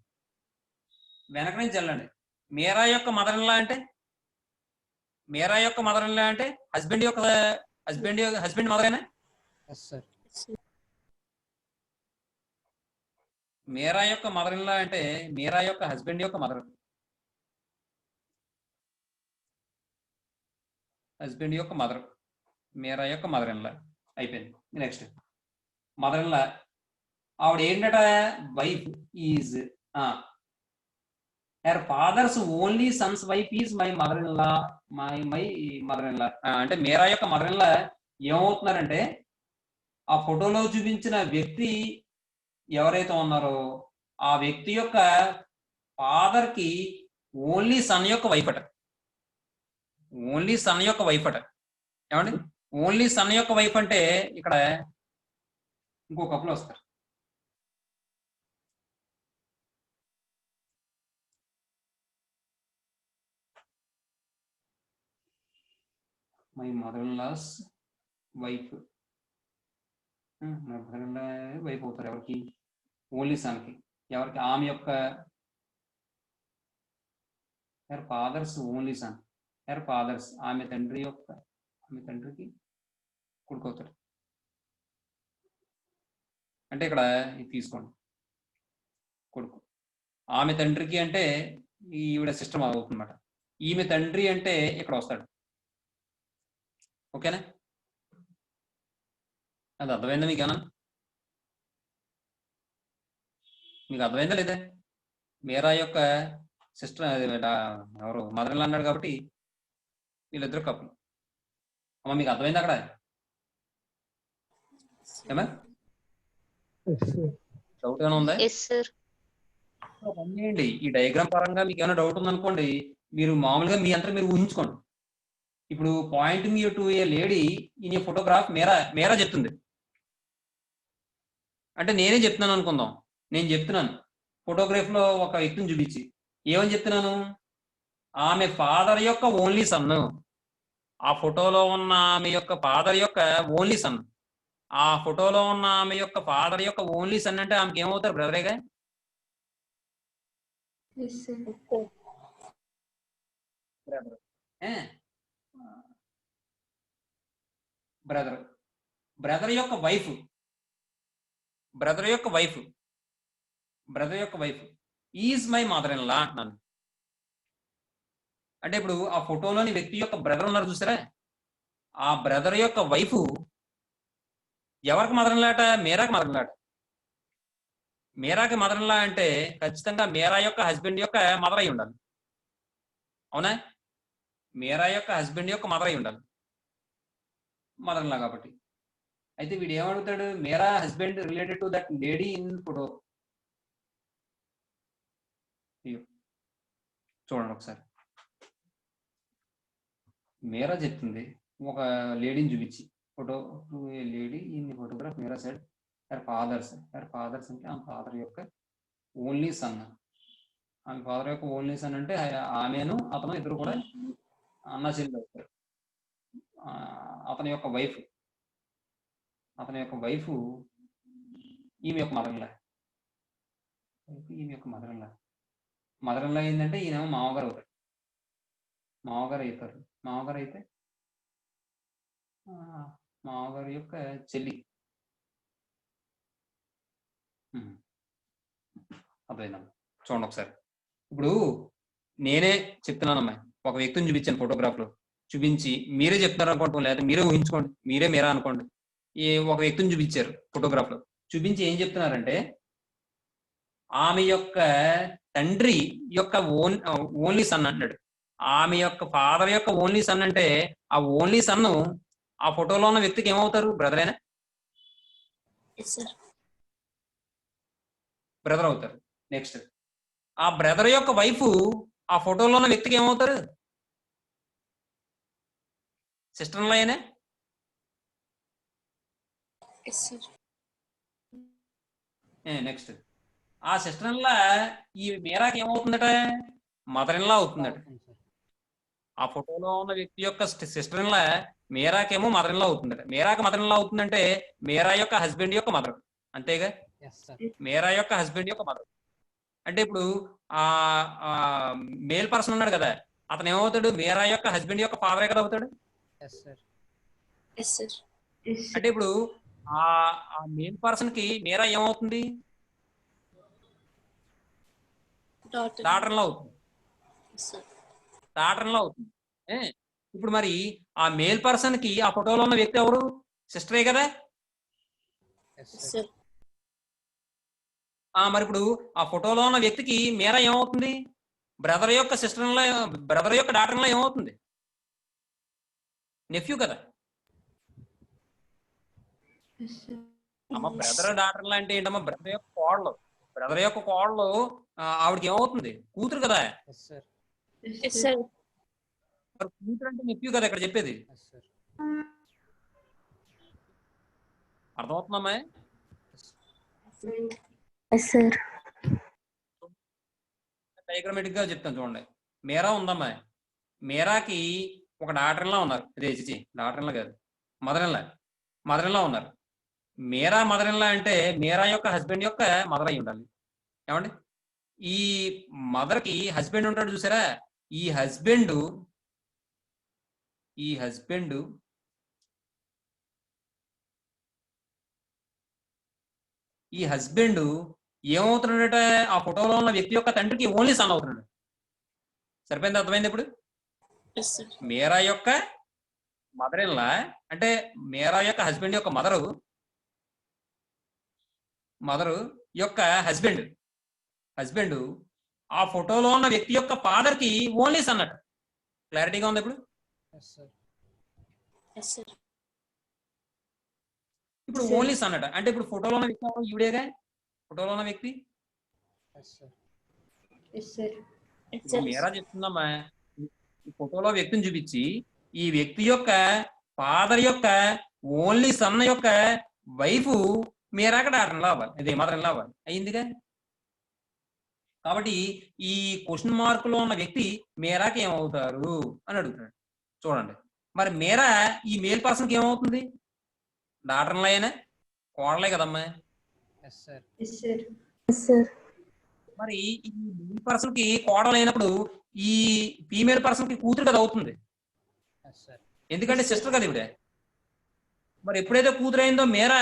వెనక నుంచి వెళ్ళండి. మేరా యొక్క మదర్ ఇన్ లా అంటే, మేరా యొక్క మదర్ ఇన్ లా అంటే హస్బెండ్ యొక్క హస్బెండ్ మదరేనా? మేరా యొక్క మదర్ ఇన్ లా అంటే మేరా యొక్క హస్బెండ్ యొక్క మదర్, హస్బెండ్ యొక్క మదర్, మేరా యొక్క మదర్ ఇన్ లా. అయిపోయింది. Next mother in law. ఆవిడ ఏంటట? Wife is. Her father's only son's wife is my mother in law. My mother in law అంటే మేరా యొక్క మదర్ ఇన్ లా ఏమవుతున్నారంటే ఆ ఫోటోలో చూపించిన వ్యక్తి ఎవరైతే ఉన్నారో ఆ వ్యక్తి యొక్క ఫాదర్ కి ఓన్లీ సన్ యొక్క వైఫ్ అట. ఓన్లీ సన్ యొక్క వైఫ్ అట. ఏమండి? ఓన్లీ సన్ యొక్క వైఫ్ అంటే ఇక్కడ ఇంకో కపుల్ వస్తారు. My mother in law's wife. Mother in law wife అవుతారు ఎవరికి? ఓన్లీ సన్ కి. ఎవరికి? ఆమె యొక్క her father's only son. Her father's ఆమె తండ్రికి కొడుకు అవుతాడు. అంటే ఇక్కడ ఇది తీసుకోండి, కొడుకు. ఆమె తండ్రికి అంటే ఈవిడ సిస్టమ్ అవుతుందన్నమాట. ఈమె తండ్రి అంటే ఇక్కడ వస్తాడు. ఓకేనా? అది అర్థమైందా మీకేనా? మీకు అర్థమైందా లేదా? మేరా యొక్క సిస్టర్ ఎవరు? మదర్ ఇన్ లా అన్నాడు కాబట్టి వీళ్ళిద్దరు కప్పులు. అమ్మ మీకు అర్థమైంది అక్కడ? ఏమా డౌట్ ఏమైనా ఉందా? చేయండి. ఈ డయాగ్రామ్ పరంగా మీకు ఏమైనా డౌట్ ఉందనుకోండి, మీరు మామూలుగా మీ అంతా మీరు ఊహించుకోండి. ఇప్పుడు pointing you to a lady in a photograph Meera చెప్తుంది. అంటే నేనే చెప్తున్నాను అనుకుందాం. నేను చెప్తున్నాను ఫోటోగ్రాఫ్ లో ఒక వ్యక్తిని చూపించి ఏమని చెప్తున్నాను? ఆమె ఫాదర్ యొక్క ఓన్లీ సన్. ఆ ఫోటోలో ఉన్న ఆమె యొక్క ఫాదర్ యొక్క ఓన్లీ సన్. ఆ ఫోటోలో ఉన్న ఆమె యొక్క ఫాదర్ యొక్క ఓన్లీ సన్ అంటే ఆమెకి ఏమవుతారు? బ్రదరేగా. బ్రదర్. బ్రదర్ యొక్క వైఫ్, బ్రదర్ యొక్క wife is my mother in లా అంటున్నాను. అంటే ఇప్పుడు ఆ ఫోటోలోని వ్యక్తి యొక్క బ్రదర్ ఉన్నారు చూసారా, ఆ బ్రదర్ యొక్క వైఫ్ ఎవరికి మదర్లాట? మీరాకి మదర్లాట. మీరాకి మదర్లా అంటే ఖచ్చితంగా మీరా యొక్క హస్బెండ్ యొక్క మదర్ అయి ఉండాలి. అవునా? మీరా యొక్క హస్బెండ్ యొక్క మదర్ అయి ఉండాలి, మదర్లా కాబట్టి. అయితే వీడు ఏమడుగుతాడు? Meera husband related to that lady in photo. చూడండి ఒకసారి. మీరా చెప్తుంది ఒక లేడీని చూపించి, photo lady in photograph Meera side father's అంటే ఆమె ఫాదర్ యొక్క ఓన్లీ సన్. ఆమె ఫాదర్ యొక్క ఓన్లీ సన్ అంటే ఆమెను అతను ఇద్దరు కూడా అన్న చెల్లి అవుతారు. అతని యొక్క వైఫ్ ఈమె యొక్క మదర్లా. మదర్లా ఏంటంటే ఈయనేమో మామగారు అవుతారు. మామగారు అయితే మామగారు యొక్క చెల్లి. అర్థమైందమ్మా. చూడండి ఒకసారి. ఇప్పుడు నేనే చెప్తున్నానమ్మా, ఒక వ్యక్తిని చూపించాను ఫోటోగ్రాఫ్ లో, చూపించి మీరే చెప్తున్నారు అనుకోండి, లేదా మీరే ఊహించుకోండి, మీరా అనుకోండి. ఒక వ్యక్తిని చూపించారు ఫోటోగ్రాఫ్ లో, చూపించి ఏం చెప్తున్నారంటే ఆమె యొక్క తండ్రి యొక్క ఓన్లీ సన్ అంటాడు. ఆమె యొక్క ఫాదర్ యొక్క ఓన్లీ సన్ అంటే ఆ ఓన్లీ సన్ ఆ ఫోటోలో ఉన్న వ్యక్తికి ఏమవుతారు? బ్రదరేనా? బ్రదర్ అవుతారు. నెక్స్ట్ ఆ బ్రదర్ యొక్క వైఫ్ ఆ ఫోటోలో ఉన్న వ్యక్తికి ఏమవుతారు? సిస్టర్ ఇన్ లా అయినా? నెక్స్ట్ ఆ సిస్టర్ ఇన్ లా ఈ మీరాకి ఏమవుతుందట? Mother in law అవుతుందట. ఆ ఫోటోలో ఉన్న వ్యక్తి యొక్క సిస్టర్ ఇన్ లా మీరాకేమో మదర్ ఇన్ లా అవుతుందట. మీరాకి మదర్ ఇన్ లా అవుతుందంటే మీరా యొక్క హస్బెండ్ యొక్క మదర్, అంతేగా? మీరా యొక్క హస్బెండ్ యొక్క మదర్. అంటే ఇప్పుడు ఆ మేల్ పర్సన్ ఉన్నాడు కదా, అతను ఏమవుతాడు? మీరా యొక్క హస్బెండ్ యొక్క ఫాదరే కదా అవుతాడు. అంటే ఇప్పుడు ఆ మేల్ పర్సన్ కి మీరా ఏమవుతుంది? డాటర్ ఇన్ లా అవుతుంది. ఇప్పుడు మరి ఆ మేల్ పర్సన్ కి ఆ ఫోటోలో ఉన్న వ్యక్తి ఎవరు? సిస్టరే కదా. మరి ఇప్పుడు ఆ ఫోటోలో ఉన్న వ్యక్తికి మీరా ఏమవుతుంది? బ్రదర్ యొక్క సిస్టర్ ఇన్ లా, బ్రదర్ యొక్క డాటర్ ఇన్ లా ఏమవుతుంది? నెఫ్యూ కదా. అమ్మ బ్రదర్ డాటర్ ఇన్ లా అంటే ఏంటమ్మా? బ్రదర్ యొక్క కోడలు ఆవిడకి ఏమవుతుంది? కూతురు కదా. మరి కూతురు అంటే నెఫ్యూ కదా ఇక్కడ చెప్పేది. అర్థమవుతుందమ్మా? డయాగ్రమాటిక్ గా చెప్తాను చూడండి. మీరా ఉందమ్మా, మీరాకి ఒక డాటర్ ఇన్ లా ఉన్నారు. డాటర్ ఇన్ లా కాదు, మదర్ ఇన్ లా ఉన్నారు. మీరా మదర్ ఇన్ లా అంటే మీరా యొక్క హస్బెండ్ యొక్క మదర్ అయి ఉండాలి. ఏమండి? ఈ మదర్ కి హస్బెండ్ ఉంటాడు చూసారా, ఈ హస్బెండ్ ఏమవుతున్నాడట? ఆ ఫోటోలో ఉన్న వ్యక్తి యొక్క తండ్రికి ఓన్లీ సన్ అవుతున్నాడు. సరిపోయింది? అర్థమైంది ఇప్పుడు? మీరా యొక్క మదర్ ఇన్ లా అంటే మీరా యొక్క హస్బెండ్ యొక్క మదరు యొక్క హస్బెండ్ ఆ ఫోటోలో ఉన్న వ్యక్తి యొక్క ఫాదర్ కి ఓన్లీ సన్ అన్నట్టు. క్లారిటీగా ఉంది ఇప్పుడు? ఇప్పుడు ఓన్లీ సన్ అట అంటే ఇప్పుడు ఫోటోలో ఉన్న వ్యక్తి ఎవరు? ఈవిడేగా ఫోటోలో ఉన్న వ్యక్తి. మీరా చెప్తుందమ్మా, ఈ ఫోటోలో వ్యక్తిని చూపించి ఈ వ్యక్తి యొక్క ఫాదర్ యొక్క ఓన్లీ సన్ యొక్క వైఫ్ మీరాక డాటర్ ఇన్ లా అవ్వాలి, ఇది మదర్ ఇన్ లా అవ్వాలి. అయ్యిందిగా. కాబట్టి ఈ క్వశ్చన్ మార్క్ లో ఉన్న వ్యక్తి మీరాకి ఏమవుతారు అని అడుగుతున్నాడు. చూడండి, మరి మీరా ఈ మేల్ పర్సన్ కి ఏమవుతుంది? డాటర్ ఇన్ లా అయినా, కోడలే కదమ్మా. మరి ఈ మేల్ పర్సన్ కి కోడలు అయినప్పుడు ఈ ఫీమేల్ పర్సన్ కి కూతురు కదా అవుతుంది, ఎందుకంటే సిస్టర్ కదా ఇవిడే. మరి ఎప్పుడైతే కూతురు అయిందో మీరా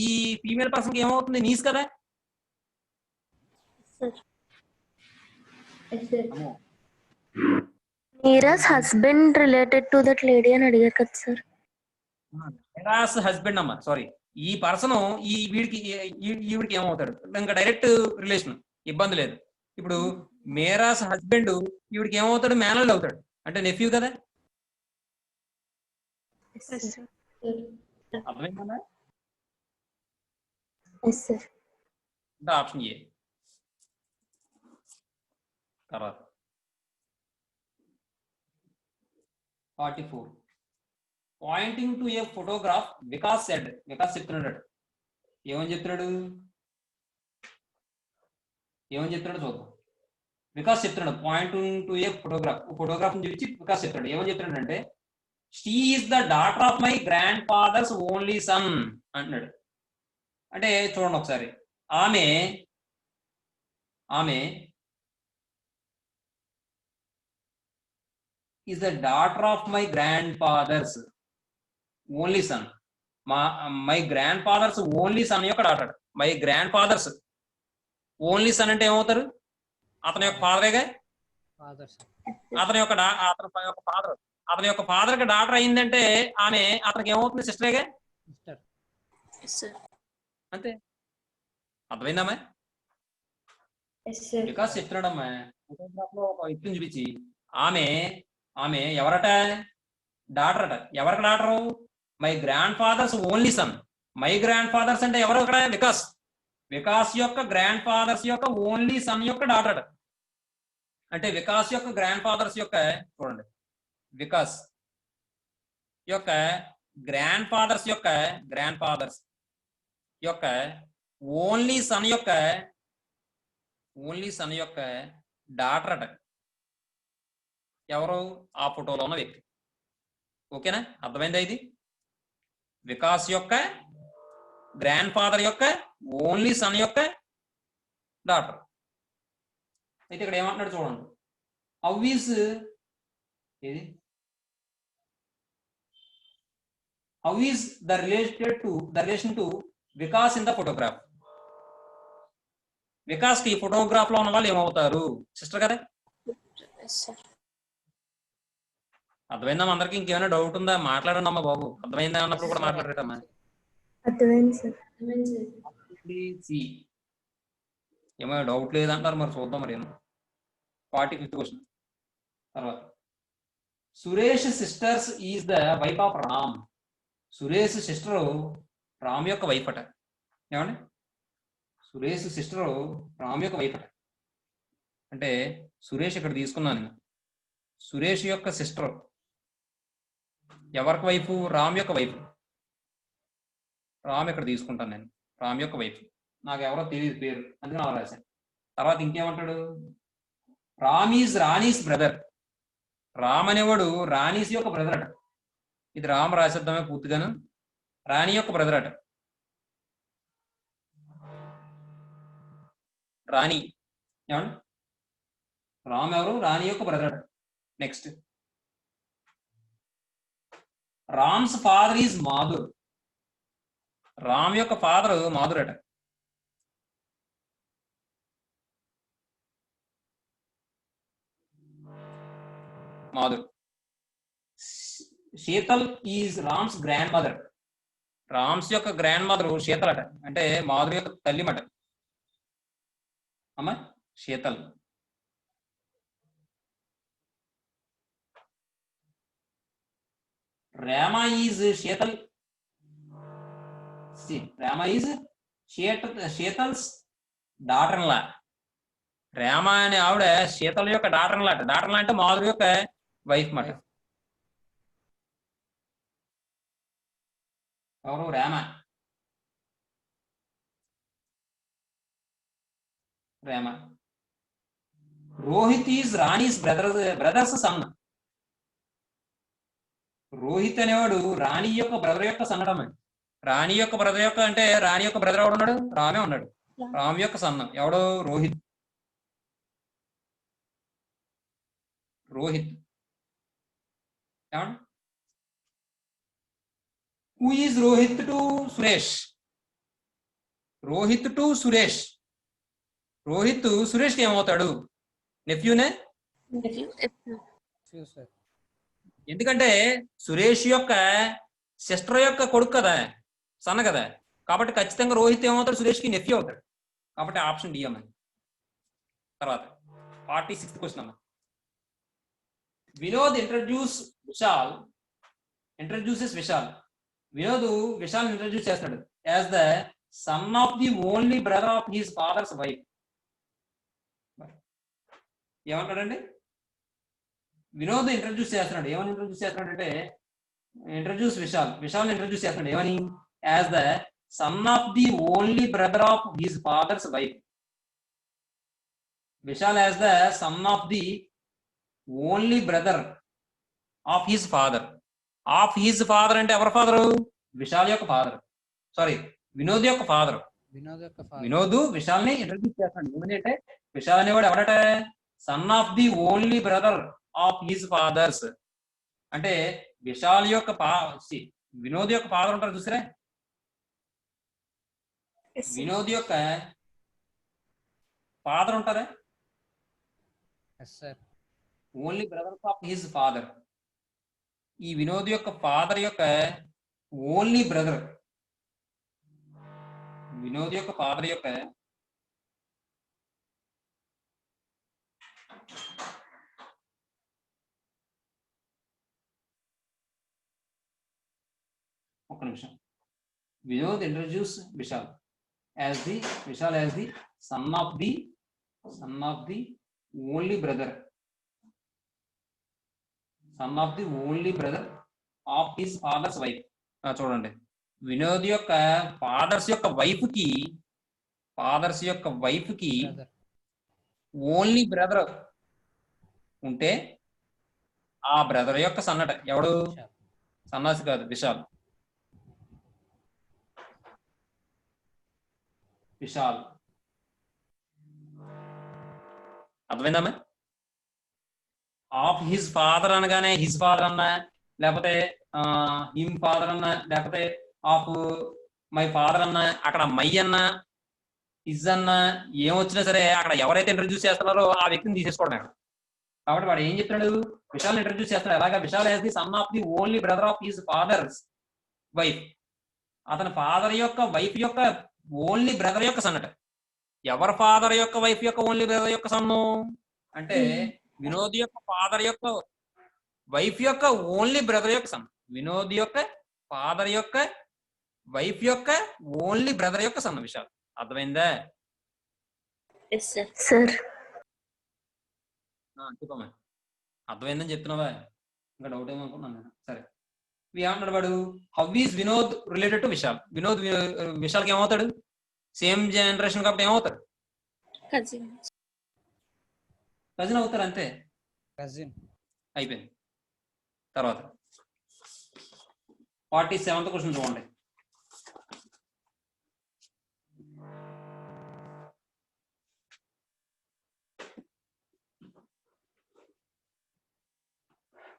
ఈ ఫీమేల్ పర్సన్ కి ఏమవుతుంది? నీస్ కదా. Meera's husband related to that lady అని అడిగారు కదా సార్. మీరాస్ హస్బెండ్ అమ్మా, సారీ. ఈ పర్సన్ ఈ వీడికి ఈవిడికి ఏమవుతాడు, ఇంకా డైరెక్ట్ రిలేషన్, ఇబ్బంది లేదు. ఇప్పుడు మేరాస్ హస్బెండ్ ఈవిడికి ఏమవుతాడు, మేనల్డ్ అవుతాడు, అంటే నెఫ్యూ కదా. అర్థమైందా? Yes sir. Option A. తర్వాత 44 pointing to a photograph Vikas said. Vikas చెప్తున్నాడు, ఏమని చెప్తున్నాడు చూద్దాం. వికాస్ చెప్తున్నాడు పాయింటింగ్ టు ఏ ఫోటోగ్రాఫ్ చూపించి వికాస్ చెప్తున్నాడు, ఏమని చెప్తున్నాడు అంటే she is the daughter of my grandfather's only son అంటున్నాడు. అంటే చూడండి ఒకసారి, ఆమె is the daughter of my grandfather's only son. My grandfather's only son యొక్క daughter. My grandfather's only son అంటే ఏమవుతారు, అతని యొక్క ఫాదరేగా. అతని యొక్క ఫాదర్ కి డాటర్ అయిందంటే ఆమె అతనికి ఏమవుతుంది, సిస్టరేగా. అంతే, అర్థమైందమ్మా. వికాస్ చెప్తున్నాడమ్మా, ఫోటోగ్రాఫ్ లో ఒక వ్యక్తిని చూపించి ఆమె ఎవరట, డాటర్ అట. ఎవరికి daughter, my grandfather's only son. My grandfather's అంటే ఎవరు అక్కడ, వికాస్ యొక్క గ్రాండ్ ఫాదర్స్ యొక్క ఓన్లీ సన్ యొక్క డాటర్ అట. అంటే వికాస్ యొక్క గ్రాండ్ ఫాదర్స్ యొక్క, చూడండి, వికాస్ యొక్క గ్రాండ్ ఫాదర్స్ యొక్క ఓన్లీ సన్ యొక్క డాటర్ అట. ఎవరు, ఆ ఫోటోలో ఉన్న వ్యక్తి. ఓకేనా, అర్థమైందా ఇది. వికాస్ యొక్క గ్రాండ్ ఫాదర్ యొక్క ఓన్లీ సన్ యొక్క డాటర్. అయితే ఇక్కడ ఏమంటున్నాడు చూడండి, how is the relation to Vikas in the photograph. Vikas కి ఫోటోగ్రాఫ్ లో ఉన్న వాళ్ళు ఏమవుతారు, సిస్టర్ కదా. అర్థమైందమ్మా అందరికి? ఇంకేమైనా డౌట్ ఉందా, మాట్లాడండి అమ్మా బాబు. అర్థమైందా అన్నప్పుడు కూడా మాట్లాడరేటమ్మా. ఏమైనా డౌట్ లేదంటారు, మరి చూద్దాం. మరి 45th క్వశ్చన్ తర్వాత, Suresh sisters is the wife of Ram. Suresh sister Ram యొక్క వైఫ్ అట. ఏమండి, సురేష్ సిస్టర్ రామ్ యొక్క వైఫ్ అట. అంటే సురేష్ ఇక్కడ తీసుకున్నాను, సురేష్ యొక్క సిస్టర్ ఎవరికి వైఫ్, రామ్ యొక్క వైఫ్. రామ్ ఇక్కడ తీసుకుంటాను నేను, రామ్ యొక్క వైఫ్. నాకు ఎవరో తెలియదు పేరు, అందుకని అలా రాశాను. తర్వాత ఇంకేమంటాడు, రామ్ ఈజ్ రాణీస్ బ్రదర్. రామ్ అనేవాడు రాణీస్ యొక్క బ్రదర్ అట. ఇది రామ్ రాసేద్దామే పూర్తిగాను, రాణి యొక్క బ్రదర్ అట. రాణి, ఏమండి, రామ్ ఎవరు, రాణి యొక్క బ్రదర్ అట. Next, Rams father is Madhur. Ram యొక్క ఫాదర్ మాధుర్ అట. Madhur. Sheetal is Rams grand mother. Rams యొక్క గ్రాండ్ మదర్ శీతల్ అట. అంటే మాధుర్ యొక్క తల్లి మాట అమ్మ Sheetal. Rama is Shetal. See, Rama is Shetal's daughter-in-law. Rama అనే ఆవిడ శీతల్ యొక్క డాటర్-ఇన్-లా. డాటర్-ఇన్-లా అంటే మాధురి యొక్క వైఫ్ మాట. ఎవరు, Rama. Rohit is Rani's brother's son. Rohit అనేవాడు రాణి యొక్క బ్రదర్ యొక్క సన్నడం. రాణి యొక్క బ్రదర్ యొక్క అంటే రాణి యొక్క బ్రదర్ ఎవడు ఉన్నాడు, రామే ఉన్నాడు. రామ్ యొక్క సన్నం ఎవడు, Rohit. Who is Rohit to Suresh. Rohit to Suresh. Rohit Suresh కి ఏమవుతాడు, నెఫ్యూనే. nephew, sir. ఎందుకంటే సురేష్ యొక్క సిస్టర్ యొక్క కొడుకు కదా, సన్న కదా, కాబట్టి ఖచ్చితంగా రోహిత్ ఏమవుతాడు, సురేష్కి నెఫ్యూ అవుతాడు. కాబట్టి ఆప్షన్ డి అమ్మ. తర్వాత 46th క్వశ్చన్ అమ్మ. వినోద్ ఇంట్రడ్యూసెస్ విశాల్. వినోద్ విశాల్ ఇంట్రడ్యూస్ చేస్తాడు as the son of the only brother of his father's wife. ఏమంటాడండి? వినోద్ ఇంట్రడ్యూస్ చేస్తున్నాడు. ఏమని ఇంట్రడ్యూస్ చేస్తున్నాడు అంటే విశాల్ ఇంట్రడ్యూస్ చేస్తున్నాడు ఏమని? As the son of the only brother of his father's wife. Vishal as the son of the only brother of his father. Of his father అంటే ఎవరి father? Vishal యొక్క ఫాదర్, సారీ వినోద్ యొక్క ఫాదర్. వినోద్ విశాల్ని ఇంట్రడ్యూస్ చేస్తున్నాడు ఏమని అంటే, విశాల్ అనేవాడు ఎవడట? Son of the only brother of his father's. అంటే విశాల్ యొక్క వినోద్ యొక్క ఫాదర్ ఉంటారు చూసారా, వినోద్ యొక్క ఫాదర్ ఉంటారా? Only brothers of his father. ఈ వినోద్ యొక్క ఫాదర్ యొక్క ఓన్లీ బ్రదర్, వినోద్ యొక్క ఫాదర్ యొక్క ఒక్క నిమిషం. Vinod introduce Vishal as the son of the only brother of his father's wife. చూడండి, వినోద్ యొక్క ఫాదర్స్ యొక్క వైఫ్ కి ఓన్లీ బ్రదర్ ఉంటే ఆ బ్రదర్ యొక్క సన్నట ఎవడు? సన్నాసి కాదు, విశాల్. అర్థమైందమ్మా? ఆఫ్ హిజ్ ఫాదర్ అనగానే హిజ్ ఫాదర్ అన్నా, లేకపోతే హిమ్ ఫాదర్ అన్నా, లేకపోతే ఆఫ్ మై ఫాదర్ అన్నా, అక్కడ మై అన్నా హిజ్ అన్నా ఏమొచ్చినా సరే అక్కడ ఎవరైతే ఇంట్రడ్యూస్ చేస్తున్నారో ఆ వ్యక్తిని తీసేసుకోవడం. కాబట్టి వాడు ఏం చెప్తున్నాడు? విశాల్ ఇంట్రడ్యూస్ చేస్తున్నాడు. ఎలాగా? Vishal as the son of the only brother of his father's wife. అతని ఫాదర్ యొక్క వైఫ్ యొక్క ఓన్లీ బ్రదర్ యొక్క సన్నట. ఎవరి ఫాదర్ యొక్క వైఫ్ యొక్క ఓన్లీ బ్రదర్ యొక్క సన్ను అంటే వినోద్ యొక్క ఫాదర్ యొక్క వైఫ్ యొక్క ఓన్లీ బ్రదర్ యొక్క సన్. వినోద్ యొక్క ఫాదర్ యొక్క వైఫ్ యొక్క ఓన్లీ బ్రదర్ యొక్క సన్ విశాల్. అర్థమైందా? చెప్పమ్మా, అర్థమైందని చెప్తున్నావా? ఇంకా డౌట్ ఏమనుకున్నాను నేను. సరే, ఏమంటాడు వాడు? How is Vinod related to Vishal. విశాల్కి ఏమవుతాడు? సేమ్ జనరేషన్ కాబట్టి ఏమవుతాడు? కజిన్ అవుతారు, అంతే. అయిపోయింది. తర్వాత 47th క్వశ్చన్ చూడండి.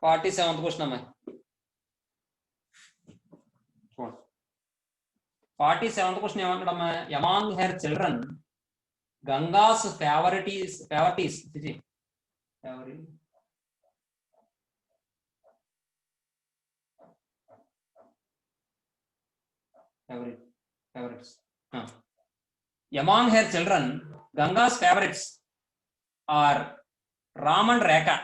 అమ్మాయి 47th క్వశ్చన్ ఏమంటాడమ్మా? Among her children Ganga's favourites Among her children, Ganga's favorites are Ram and Rekha.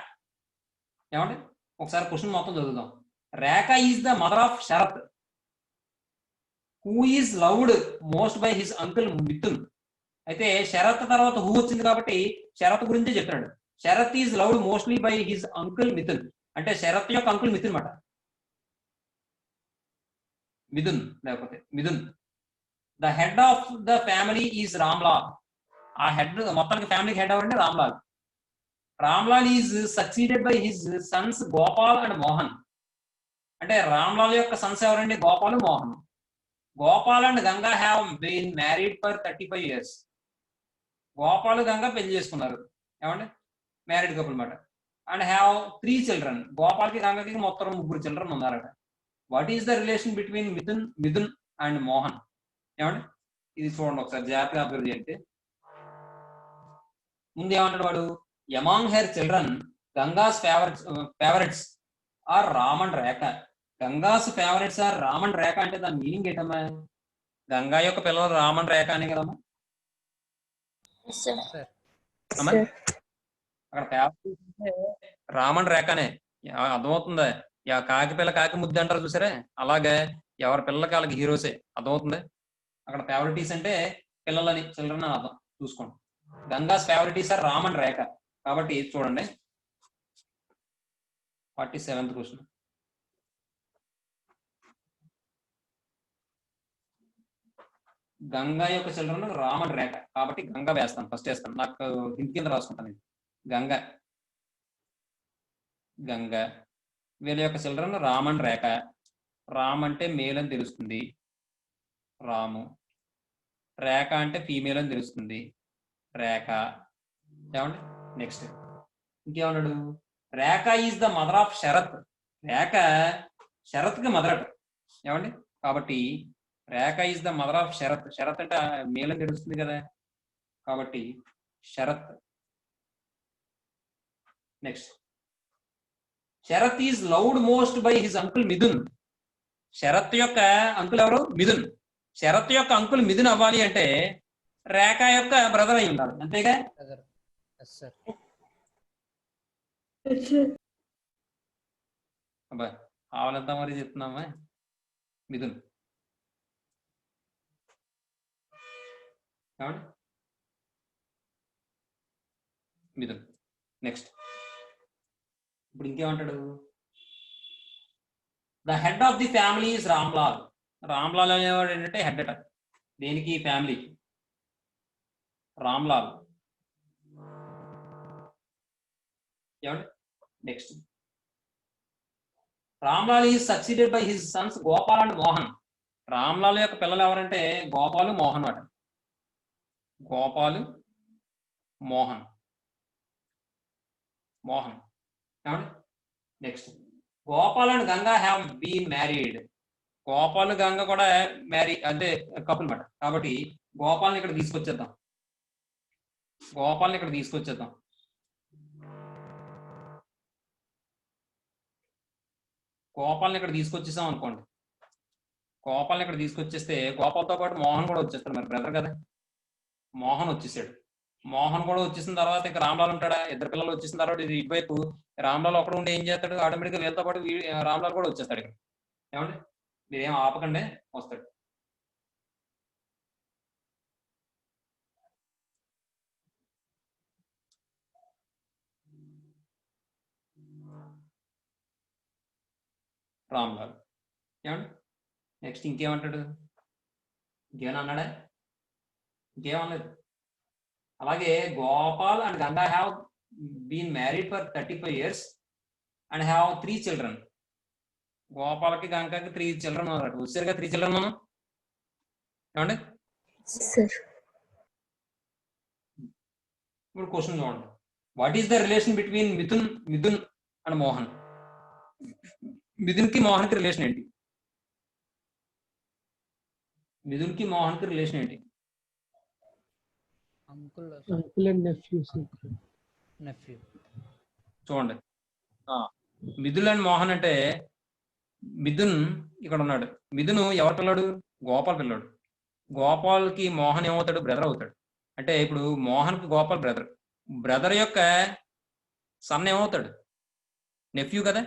ఏమంటే ఒకసారి క్వశ్చన్ మొత్తం చదువుదాం. Rekha is the mother of Sharat, who is loved most by his uncle Mithun. అయితే శరత్ తర్వాత హూ వచ్చింది కాబట్టి శరత్ గురించి చెప్తున్నాడు. Sharat is loved mostly by his uncle Mithun. అంటే శరత్ యొక్క అంకుల్ మిథున్ మాట. Mithun. The head of the family is Ramlal. ఆ హెడ్ మొత్తానికి ఫ్యామిలీకి హెడ్ ఎవరంటే Ramlal. Ramlal is succeeded by his sons Gopal and Mohan. అంటే రామ్లాల్ యొక్క సన్స్ ఎవరండి? Gopal, Mohan. Gopal and Ganga have been married for 35 years. Gopal Ganga పెళ్లి చేసుకున్నారు, ఏమండి? మ్యారీడ్ కపుల్ మాట. And have 3 children. గోపాల్కి గంగకి మొత్తం 3 children ఉన్నారట. What is the relation between Mithun and Mohan? ఏమండి? ఇది చూడండి ఒకసారి జాగ్రత్తగా అబ్జర్వ్ చేయండి. ముందు ఏమంటాడు వాడు? Among her children Ganga's favourites are Ram and Rekha. Ganga's favourites are Ram and Rekha అంటే దాని మీనింగ్ ఏంటమ్మా? గంగా యొక్క పిల్లలు రామ్ అండ్ రేఖ అనే కదమ్మా. అమ్మా అక్కడ ఫేవరెట్స్ అంటే రామ్ అండ్ రేఖనే. అర్థమవుతుందా? కాకి పిల్ల కాకి ముద్దు అంటారు చూసారే, అలాగే ఎవరి పిల్లలకి వాళ్ళకి హీరోసే. అర్థమవుతుంది? అక్కడ ఫేవరెటీస్ అంటే పిల్లలని, చిల్డ్రన్ అని అర్థం. చూసుకోండి. గంగాస్ ఫేవరెటీస్ ఆర్ రామ్ అండ్ రేఖ. కాబట్టి చూడండి 47th క్వశ్చన్. గంగా యొక్క చిల్డ్రన్ రామ్ అండ్ రేఖ కాబట్టి గంగా వేస్తాను, ఫస్ట్ వేస్తాను. నాకు హింట్ కింద రాసుకుంటాను. గంగ గంగ వీళ్ళ యొక్క చిల్డ్రన్ రామ్ అండ్ రేఖ. రామ్ అంటే మేల్ అని తెలుస్తుంది, రాము. రేఖ అంటే ఫీమేల్ అని తెలుస్తుంది, రేఖ. ఏమండి నెక్స్ట్ ఇంకేమన్నాడు? Rekha is the mother of Sharat. Rekha శరత్కి మదర్ అట. ఏమండి కాబట్టి Rekha is the mother of Sharat. Sharat అంటే మేల్ అని తెలుస్తుంది కదా, కాబట్టి Sharat. Next Sharat is loved most by his uncle Mithun. Sharat యొక్క అంకుల్ ఎవరు? మిథున్. శరత్ యొక్క అంకుల్ మిథున్ అవ్వాలి అంటే రేఖ యొక్క బ్రదర్ అయి ఉండాలి, అంతేగా? అబ్బా కావాలంతా మరి చెప్తున్నామా? మిథున్. మిథున్. నెక్స్ట్ ఇప్పుడు ఇంకేమంటాడు? The head of the family is Ramlal. Ramlal అనేవాడు ఏంటంటే హెడ్ అట. దేనికి? ఫ్యామిలీ. రామ్లాల్. ఏమండి next Ramlal is succeeded by his sons Gopal and Mohan. Ramlal యొక్క పిల్లలు ఎవరంటే గోపాలు, మోహన్ అట. గోపాలు, మోహన్. మోహన్. ఏమండి next Gopal and Ganga have been married. Gopal Ganga కూడా మ్యారీ అంటే కపుల్ మాట. కాబట్టి గోపాల్ని ఇక్కడ తీసుకొచ్చేద్దాం. గోపాల్ని ఇక్కడ తీసుకొచ్చేద్దాం. గోపాల్ని ఇక్కడ తీసుకొచ్చేసాం అనుకోండి. గోపాల్ని ఇక్కడ తీసుకొచ్చేస్తే గోపాల్తో పాటు మోహన్ కూడా వచ్చేస్తాడు. మరి బ్రదర్ కదా, మోహన్ వచ్చేసాడు. మోహన్ కూడా వచ్చేసిన తర్వాత ఇంకా రామ్లాల్ ఉంటాడా? ఇద్దరు పిల్లలు వచ్చేసిన తర్వాత ఇది ఇటువైపు రామ్లాల్ ఒకడు ఉండి ఏం చేస్తాడు? ఆటోమేటిక్గా వీళ్ళతో పాటు రామ్లాల్ కూడా వచ్చేస్తాడు ఇక్కడ. ఏమండి మీరేం ఆపకండి, వస్తాడు. రామ్లాల్. ఏమండి నెక్స్ట్ ఇంకేమంటాడు? ఇంకేమైనా అన్నాడా? ఇంకేమనలేదు. అలాగే Gopal and Ganga have been married for 35 years and have 3 children. గోపాలకి గంగకి 3 children అన్నమాట. వచ్చారుగా 3 children మనం. ఏమండి ఇప్పుడు క్వశ్చన్ చూడండి. What is the relation between Mithun and Mohan? Mithun కి మోహన్ కి రిలేషన్ ఏంటి? మిథున్ కి మోహన్ కి రిలేషన్ ఏంటి? Uncle and nephew. చూడండి మిథున్ అండ్ మోహన్ అంటే మిథున్ ఇక్కడ ఉన్నాడు. మిథున్ ఎవరి పిల్లాడు? గోపాల్ పిల్లాడు. గోపాల్కి మోహన్ ఏమవుతాడు? బ్రదర్ అవుతాడు. అంటే ఇప్పుడు మోహన్కి గోపాల్ బ్రదర్. బ్రదర్ యొక్క సన్ ఏమవుతాడు? నెఫ్యూ కదా.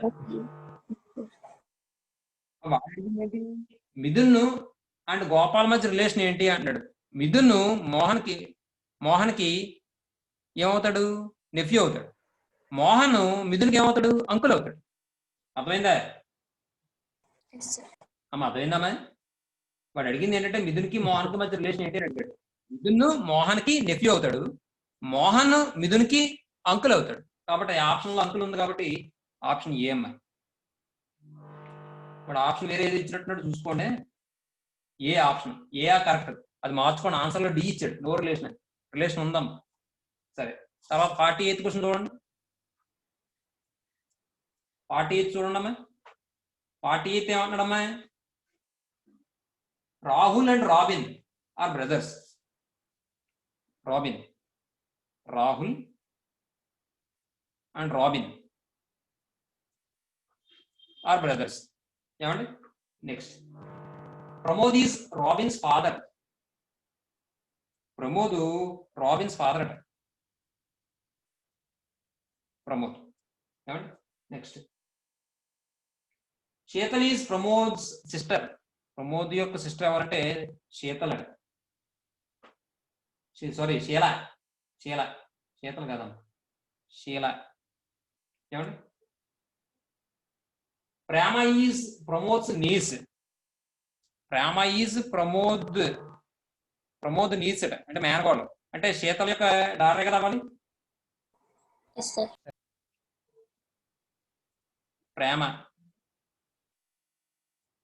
మిథున్ అండ్ గోపాల్ మధ్య రిలేషన్ ఏంటి అంటాడు. మిథున్ మోహన్కి ఏమవుతాడు? నెఫ్యూ అవుతాడు. మోహన్ మిథున్కి ఏమవుతాడు? అంకుల్ అవుతాడు. అర్థమైందా అమ్మ? అర్థమైందమ్మా? వాడు అడిగింది ఏంటంటే మిథున్కి మోహన్కి మధ్య రిలేషన్ ఏంటి అని అడిగాడు. మిథున్ మోహన్కి నెఫ్యూ అవుతాడు, మోహన్ మిథున్కి అంకుల్ అవుతాడు. కాబట్టి ఆప్షన్ లో అంకుల్ ఉంది కాబట్టి ఆప్షన్ ఏ అమ్మాయి. ఇప్పుడు ఆప్షన్ వేరే ఏది ఇచ్చినట్టు చూసుకోండి. ఏ ఆప్షన్ ఏ కరెక్ట్ అది మార్చుకోండి. ఆన్సర్ లో డి ఇచ్చాడు. నో రిలేషన్ ఉందమ్మా. సరే తర్వాత 48th క్వశ్చన్ చూడండి. 48 చూడండి అమ్మా. 48 ఏమంటున్నాడమ్మా? Rahul and Robin are brothers. Rahul and Robin are brothers. ఏమండి next, Pramod is Robin's father. Pramod Robin's father అట. ప్రమోద్. ఏమండి next, Sheetal is Pramod's sister. Pramod యొక్క సిస్టర్ ఎవరంటే శీతల్ అట. సారీ శీల. శీల, శీతల్ కదమ్మా, శీల. ఏమండి, Prema is Pramod's niece. Prema is Pramod niece అట, అంటే మేనకోడలు. అంటే శీతల్ యొక్క డాటర్ కదా అవ్వాలి. Yes, sir. ప్రేమ.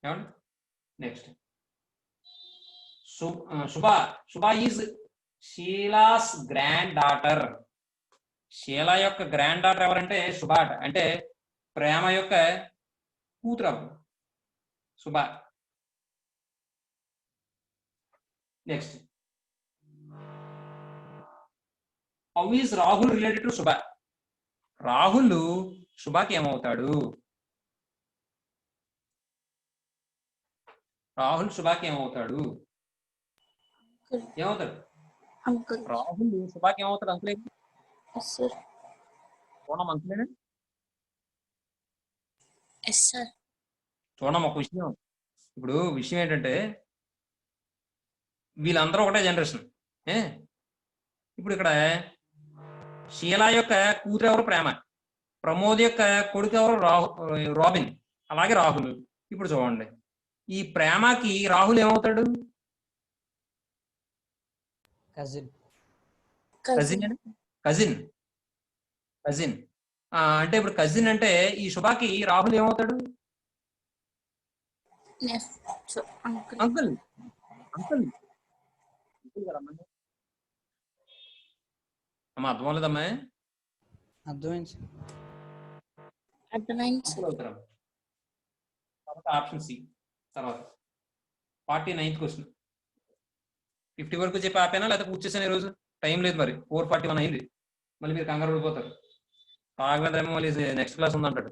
ఏమండి నెక్స్ట్, శుభ is Sheela's grand daughter. Sheela యొక్క గ్రాండ్ డాటర్ ఎవరంటే శుభ అట, అంటే ప్రేమ యొక్క కూతురు శుభ. Next, how is Rahul related to శుభ. రాహుల్ శుభకి ఏమవుతాడు? రాహుల్ శుభకి ఏమవుతాడు? ఏమవుతాడు? Uncle. రాహుల్ శుభకి ఏమవుతాడు? అంకులే. Yes, sir. చూడడం అంకులేనా? Yes, sir. చూడడం ఒక విషయం. ఇప్పుడు విషయం ఏంటంటే వీళ్ళందరూ ఒకటే జనరేషన్. ఇప్పుడు ఇక్కడ షీలా యొక్క కూతురు ఎవరు? ప్రేమ. ప్రమోద్ యొక్క కొడుకు ఎవరు? రాబిన్. అలాగే రాహుల్. ఇప్పుడు చూడండి, ఈ ప్రేమకి రాహుల్ ఏమవుతాడు? కజిన్. కజిన్. కజిన్. కజిన్ అంటే ఇప్పుడు కజిన్ అంటే ఈ శుభాకి రాహుల్ ఏమవుతాడు? Yes, sir. Uncle. Uncle. Uncle అమ్మా, అర్థం లేదమ్మా. అర్థమైంది. Advanced. అవుతారా? తర్వాత ఆప్షన్ సి. తర్వాత 49th క్వశ్చన్. 50 వరకు చెప్పి ఆపేనా లేదా కూర్చేసాను? ఈరోజు టైం లేదు, మరి 4:41 అయింది. మళ్ళీ మీరు కంగారు పడిపోతారు. రాఘవేంద్ర ఏమో మళ్ళీ నెక్స్ట్ క్లాస్ ఉందంటాడు.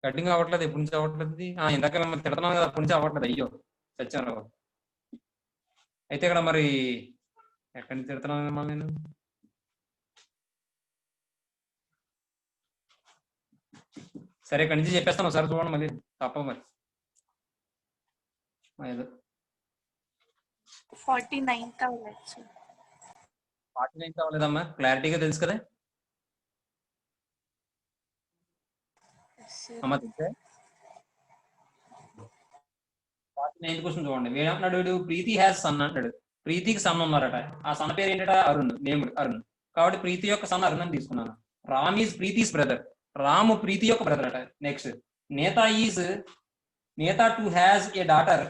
కటింగ్ అవ్వట్లేదు. ఎప్పటి నుంచి అవ్వట్లేదు? ఇందాక మిమ్మల్ని తిడుతున్నాను కదా, అప్పటి నుంచి అవ్వట్లేదు. అయ్యో చచ్చాను. అయితే ఇక్కడ మరి ఎక్కడి నుంచి తిడుతున్నాను మిమ్మల్ని నేను? సరే, ఇక్కడి నుంచి చెప్పేస్తాను. ఒకసారి చూడండి, మళ్ళీ తప్ప మరి. 49th అవ్వలేదు, sir. 49th అవ్వలేదమ్మా, క్లారిటీగా తెలుసు కదా Yes, sir. అమ్మ. 49th క్వశ్చన్ చూడండి. ఏమంటున్నాడు వీడు? ప్రీతి హ్యాస్ సన్ అంటాడు. ప్రీతికి సన్ ఉన్నారట. ఆ సన్ పేరు ఏంటట? అరుణ్. నేమ్డ్ అరుణ్. కాబట్టి ప్రీతి యొక్క సన్ అరుణ్ అని తీసుకున్నాను. Ram is Preeti's brother. రాము ప్రీతి యొక్క బ్రదర్ అట. Next, Neeta too has a daughter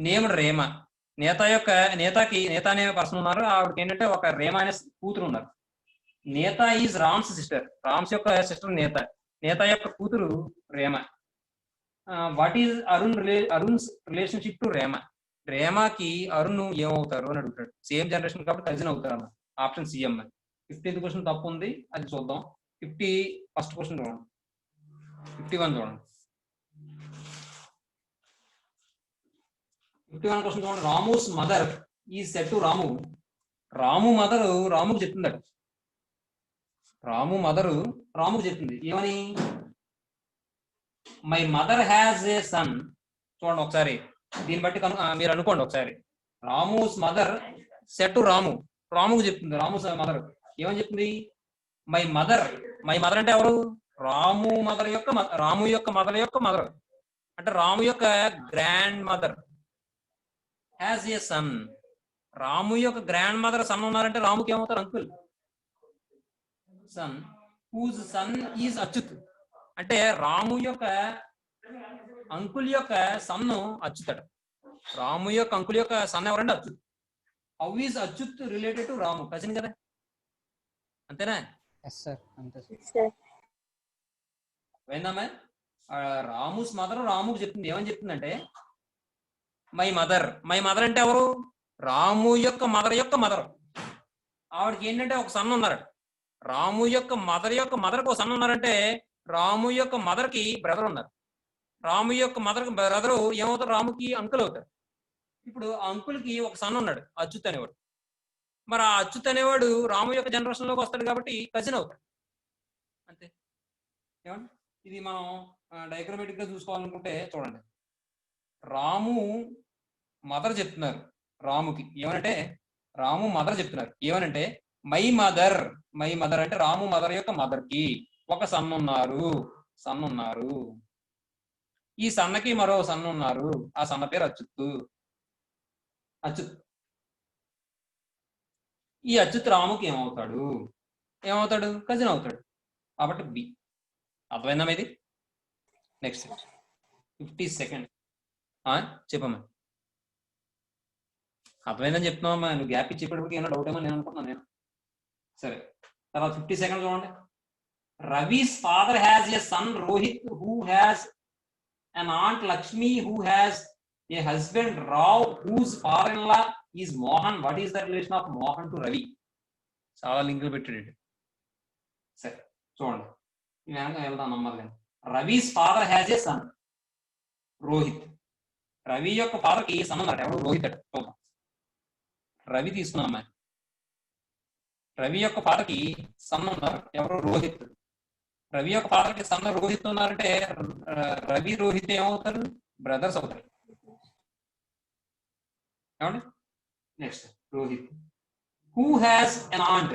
named Rema. నేతాకి నేత అనే పర్సన్ ఉన్నారు. ఆవిడకి ఏంటంటే ఒక రేమ అనే కూతురు ఉన్నారు. నేత ఈజ్ రామ్స్ సిస్టర్. రామ్స్ యొక్క సిస్టర్ నేత. నేత యొక్క కూతురు Rema. What is Arun's relationship to Rema. రేమాకి అరుణ్ ఏమవుతారు అని అడుగుతాడు. సేమ్ జనరేషన్ కాబట్టి కజిన్ అవుతారు అన్న. ఆప్షన్ సి అమ్మ. 50th క్వశ్చన్ తప్పు ఉంది, అది చూద్దాం. 51st క్వశ్చన్ చూడండి. 51 చూడండి. 51 క్వశ్చన్ చూడండి. రాముస్ మదర్ ఈ said to Ramu. Ramu mother రాముకు చెప్తుందట. రాము మదరు రాముకు చెప్తుంది ఏమని? My mother has a son. చూడండి ఒకసారి, దీన్ని బట్టి మీరు అనుకోండి ఒకసారి. Ramu's mother said to Ramu. రాముకు చెప్తుంది. రాము మదర్ ఏమని చెప్తుంది? మై మదర్ అంటే ఎవరు? రాము యొక్క మదర్ యొక్క మదర్, అంటే రాము యొక్క grandmother has a son. Ramu యొక్క గ్రాండ్ మదర్ సన్ ఉన్నారంటే రాముకి ఏమవుతారు? Uncle. Son whose son is Achyut. అంటే రాము యొక్క అంకుల్ యొక్క సన్ను అచ్యుత్. రాము యొక్క అంకుల్ యొక్క సన్ ఎవరంటే Achyut. How is Achyut related to Ramu? Cousin కదా, అంతేనా? ఎస్ సార్, అంతే సార్. ఏందమ్మా, రాముస్ మదర్ రాముకు చెప్తుంది. ఏమని చెప్తుందంటే మై మదర్ అంటే ఎవరు? రాము యొక్క మదర్ యొక్క మదర్. ఆవిడకి ఏంటంటే ఒక సన్ ఉన్నారు. రాము యొక్క మదర్కి ఒక సన్ ఉన్నారంటే రాము యొక్క మదర్కి బ్రదర్ ఉన్నారు. రాము యొక్క మదర్ బ్రదరు ఏమవుతారు? రాముకి అంకుల్ అవుతారు. ఇప్పుడు అంకుల్కి ఒక సన్ ఉన్నాడు, అచ్యుత్ అనేవాడు. మరి ఆ అచ్యుత్ అనేవాడు రాము యొక్క జనరేషన్ లోకి వస్తాడు కాబట్టి కజిన్ అవుతాడు. అంతే. ఏమండి? ఇది మనం డయాగ్రమాటిక్ గా చూసుకోవాలనుకుంటే చూడండి. రాము మదర్ చెప్తున్నారు రాముకి ఏమనంటే, రాము మదర్ చెప్తున్నారు ఏమనంటే మై మదర్ అంటే రాము మదర్ యొక్క మదర్ కి ఒక సన్ ఉన్నారు. ఈ సన్నకి మరో సన్ ఉన్నారు. ఆ సన్న పేరు అచ్యుత్. ఈ అచ్యుత్ రాముకి ఏమవుతాడు? కజిన్ అవుతాడు. కాబట్టి బి. అర్థమైందా ఇది? నెక్స్ట్ 52nd చెప్పమ్మా. అర్థమైందని చెప్తున్నావమ్మా. నువ్వు గ్యాప్ ఇచ్చి చెప్పేటప్పటికి ఏమైనా డౌట్ ఏమో నేను అనుకుంటున్నాను నేను. సరే, తర్వాత 52nd చూడండి. Ravi's father has a son Rohit who has an aunt Lakshmi who has a husband Rao whose father-in-law is Mohan. What is the relation of Mohan to Ravi? చాలా లింకులు పెట్టాడు. సరే చూడండి, వెళ్దాం నమ్మదు. Ravi's father has a son Rohit. Ravi యొక్క father కి sun ఉన్నాడు. ఎవరు? రోహిత్ అట. చూద్దాం. రవి తీసుకున్నామా. రవి యొక్క ఫాదర్ కి సన్ ఉన్నారు. ఎవరు? రోహిత్. రవి యొక్క ఫాదర్ కి సన్ రోహిత్ ఉన్నారంటే రవి రోహిత్ ఏమవుతారు? బ్రదర్స్ అవుతారు. ఏమండి? Next Rohit who has an aunt.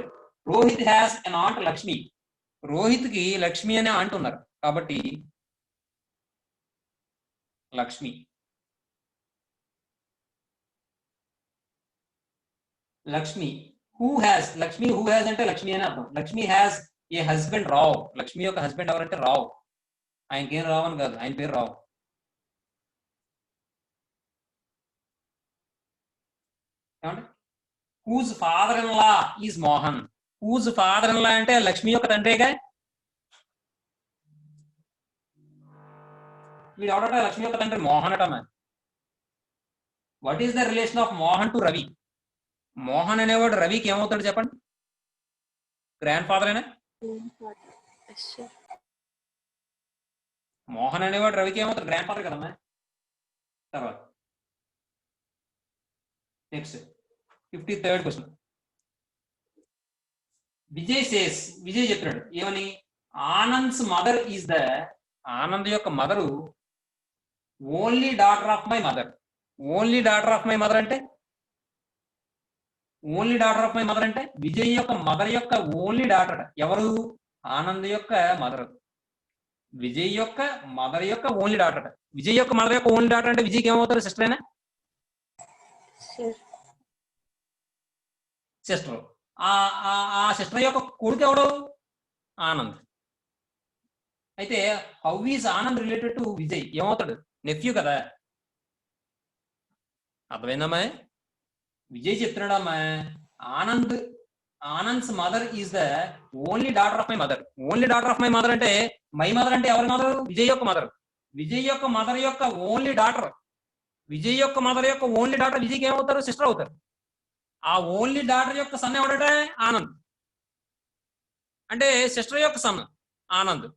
Rohit has an aunt Lakshmi. Rohit కి లక్ష్మి అనే ఆంట్ ఉన్నారు కాబట్టి లక్ష్మి. లక్ష్మి హూ హ్యాస్ అంటే లక్ష్మి అని అర్థం. Lakshmi has a husband Rao. Lakshmi యొక్క హస్బెండ్ ఎవరంటే రావ్. ఆయనకేం రావు అని కాదు, ఆయన పేరు రావు. ఏమండి? Whose father in law is Mohan. Whose father in law అంటే లక్ష్మి యొక్క తండ్రిగా. వీడు ఎవడట? లక్ష్మి యొక్క తండ్రి మోహన్ అట. What is the relation of Mohan to Ravi? Mohan అనేవాడు రవికి ఏమవుతాడు చెప్పండి? గ్రాండ్ ఫాదర్ అయినా? మోహన్ అనేవాడు రవికి ఏమవుతాడు? గ్రాండ్ ఫాదర్ కదమ్మా. తర్వాత నెక్స్ట్ 53rd క్వశ్చన్. విజయ్ చెప్తున్నాడు ఏమని? Anand's mother is the. Anand యొక్క mother only daughter of my mother. Only daughter of my mother అంటే విజయ్ యొక్క మదర్ యొక్క ఓన్లీ డాటర్. ఎవరు? ఆనంద్ యొక్క మదర్. విజయ్ యొక్క మదర్ యొక్క ఓన్లీ డాటర్. విజయ్ యొక్క మదర్ యొక్క ఓన్లీ డాటర్ అంటే విజయ్కి ఏమవుతారు? సిస్టర్ అయినా? సిస్టర్. ఆ సిస్టర్ యొక్క కొడుకు ఎవడు? ఆనంద్. అయితే how is Anand related to Vijay? ఏమవుతాడు? నెఫ్యూ కదా. అర్థమైందమ్మా? విజయ్ చెప్తున్నాడమ్మా Anand's mother is the only daughter of my mother. Only daughter of my mother అంటే మై మదర్ అంటే ఎవరి మదర్? విజయ్ యొక్క మదర్. విజయ్ యొక్క మదర్ యొక్క ఓన్లీ డాటర్. విజయ్ యొక్క మదర్ యొక్క ఓన్లీ డాటర్ విజయ్కి ఏమవుతారు? సిస్టర్ అవుతారు. ఆ ఓన్లీ డాటర్ యొక్క సన్ ఎవడట? ఆనంద్. అంటే సిస్టర్ యొక్క సన్ ఆనంద్.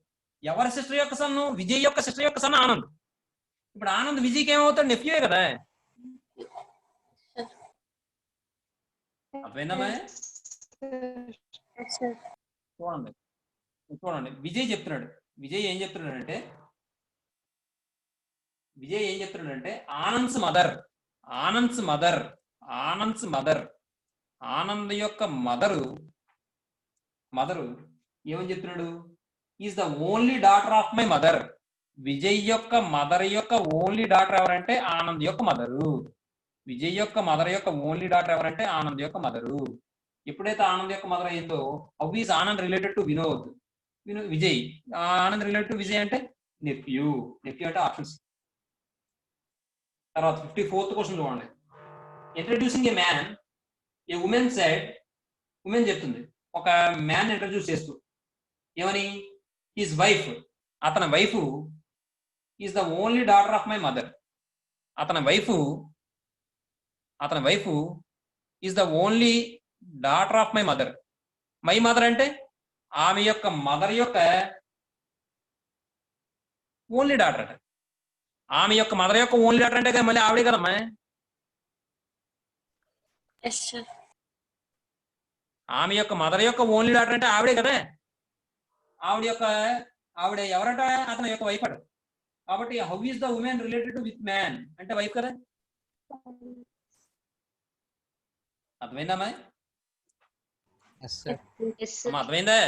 ఎవరి సిస్టర్ యొక్క సన్? విజయ్ యొక్క సిస్టర్ యొక్క సన్ ఆనంద్. ఇప్పుడు ఆనంద్ విజయ్కి ఏమవుతాడు? నెఫ్యూయే కదా. అర్థమైందమ్మా? చూడండి విజయ్ చెప్తున్నాడు. విజయ్ ఏం చెప్తున్నాడంటే ఆనంద్స్ మదర్ ఆనంద్ యొక్క మదరు ఏమని చెప్తున్నాడు? Is the only daughter of my mother. Vijay యొక్క మదర్ యొక్క ఓన్లీ డాటర్ ఎవరంటే ఆనంద్ యొక్క మదరు. విజయ్ యొక్క మదర్ యొక్క ఓన్లీ డాటర్ ఎవరంటే ఆనంద్ యొక్క మదరు. ఎప్పుడైతే ఆనంద్ యొక్క మదర్ అయిందో how is Anand related to Vijay? Anand related to Vijay అంటే నెఫ్యూ అంటే ఆప్షన్స్. తర్వాత 54th క్వశ్చన్ చూడండి. Introducing a man, a woman said. Woman చెప్తుంది ఒక మ్యాన్ ఇంట్రడ్యూస్ చేస్తూ ఏమని? His wife. అతని wife is the only daughter of my mother. అతని wife is the only daughter of my mother. My mother అంటే ఆమె యొక్క మదర్ యొక్క ఓన్లీ డాటర్ అట. ఆమె యొక్క మదర్ యొక్క ఓన్లీ డాటర్ అంటే మళ్ళీ ఆవిడే కదమ్మా. Yes sir. ఆమె యొక్క మదర్ యొక్క ఓన్లీ డాటర్ అంటే ఆవిడే కదా. ఆవిడ ఎవరట? అతని యొక్క వైఫ్ అట. కాబట్టి how is the women related with man అంటే వైఫ్ కదా. అర్థమైందమ్మా? Yes sir. అమ్మా అర్థమైందా?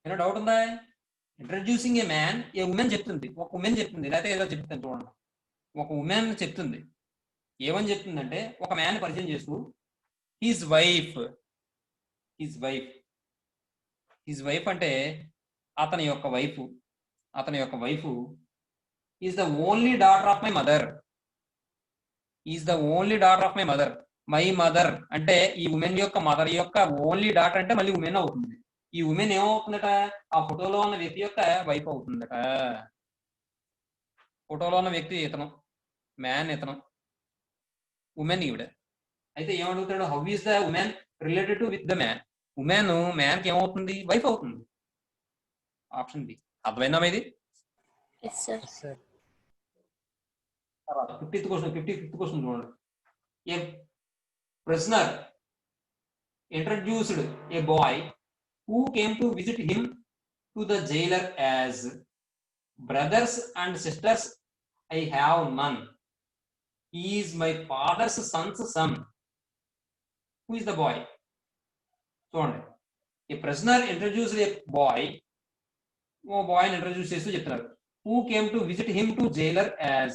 ఏమైనా డౌట్ ఉందా? Introducing a man, a women చెప్తుంది, ఒక ఉమెన్ చెప్తుంది, లేకపోతే ఏదో చెప్తుంది చూడండి. ఒక ఉమెన్ చెప్తుంది, ఏమని చెప్తుందంటే ఒక మ్యాన్ పరిచయం చేస్తూ his wife, his wife, his wife అంటే అతని యొక్క వైఫ్, అతని యొక్క wife is the only daughter of my mother, is the only daughter of my mother. My mother అంటే ఈ ఉమెన్ యొక్క మదర్ యొక్క ఓన్లీ డాటర్ అంటే మళ్ళీ ఉమెన్ అవుతుంది. ఈ ఉమెన్ ఏమవుతుందట? ఆ ఫోటోలో ఉన్న వ్యక్తి యొక్క వైఫ్ అవుతుందట. ఫోటోలో ఉన్న వ్యక్తి ఇతను, మ్యాన్ ఇతను, ఉమెన్ ఈవిడ. అయితే ఏమడుగుతాడు? How is the women related to with the man. Woman man కి ఏమవుతుంది? వైఫ్ అవుతుంది. Option B. అర్థమైందా ఇది? Yes sir. Yes sir. 55th question చూడండి. A prisoner introduced a boy who came to visit him to the jailer as brothers and sisters I have none. He is my father's son's son. Who is the boy? చూడండి. A prisoner introduced a boy. ఓ boy introduce చేస్తూ చెప్తున్నారు. Who came to visit him to jailer as.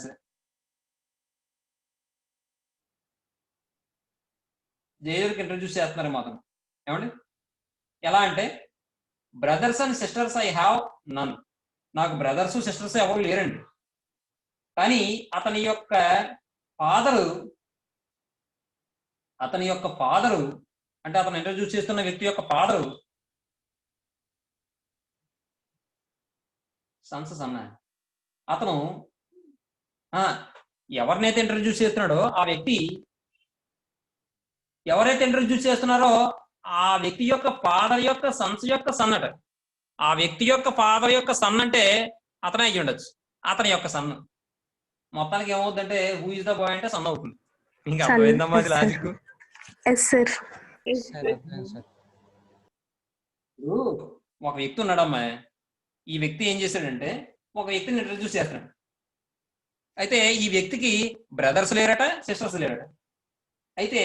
జైలర్కి introduce చేస్తున్నారు మాత్రం. ఏమండి? ఎలా అంటే brothers and sisters I have none. నాకు బ్రదర్స్ సిస్టర్స్ ఎవరు లేరండి. కానీ అతని యొక్క ఫాదరు అంటే అతను ఇంట్రడ్యూస్ చేస్తున్న వ్యక్తి యొక్క ఫాదరు సన్న. అతను ఎవరినైతే ఇంట్రడ్యూస్ చేస్తున్నాడో ఆ వ్యక్తి, ఎవరైతే ఇంట్రడ్యూస్ చేస్తున్నారో ఆ వ్యక్తి యొక్క ఫాదర్ యొక్క సన్స్ యొక్క సన్ అట. ఆ వ్యక్తి యొక్క ఫాదర్ యొక్క సన్ అంటే అతనే అయ్యి ఉండొచ్చు, అతని యొక్క సన్. మొత్తానికి ఏమవుతుందంటే హూ ఇస్ ద బాయ్ అంటే సన్ అవుతుంది. ఇంకా అర్థమైందమ్మా అది లాజిక్? ఇప్పుడు ఒక వ్యక్తి ఉన్నాడమ్మా. ఈ వ్యక్తి ఏం చేశాడంటే ఒక వ్యక్తిని ఇంట్రడ్యూస్ చేస్తున్నాడు. అయితే ఈ వ్యక్తికి బ్రదర్స్ లేరట, సిస్టర్స్ లేరట. అయితే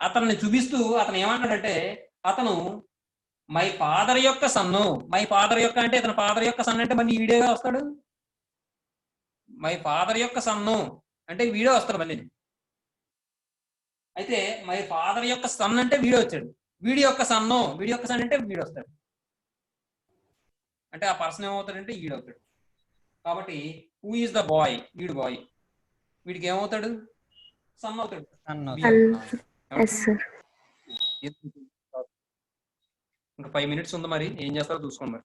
అతన్ని చూపిస్తూ అతను ఏమంటాడంటే అతను మై ఫాదర్ యొక్క సన్ను. మై ఫాదర్ యొక్క అంటే ఇతని ఫాదర్ యొక్క సన్ అంటే మళ్ళీ వీడియోగా వస్తాడు. మై ఫాదర్ యొక్క సన్ను అంటే వీడియో వస్తాడు మళ్ళీ. అయితే మై ఫాదర్ యొక్క సన్ అంటే వీడియో వచ్చాడు. వీడియో యొక్క సన్ను, వీడియో యొక్క సన్ అంటే వీడియో వస్తాడు. అంటే ఆ పర్సన్ ఏమవుతాడంటే వీడు అవుతాడు. కాబట్టి హూ ఈస్ ద బాయ్, వీడు బాయ్. వీడికి ఏమవుతాడు? సన్ అవుతాడు. ఇంకా 5 minutes ఉంది, మరి ఏం చేస్తారో చూసుకోండి మరి.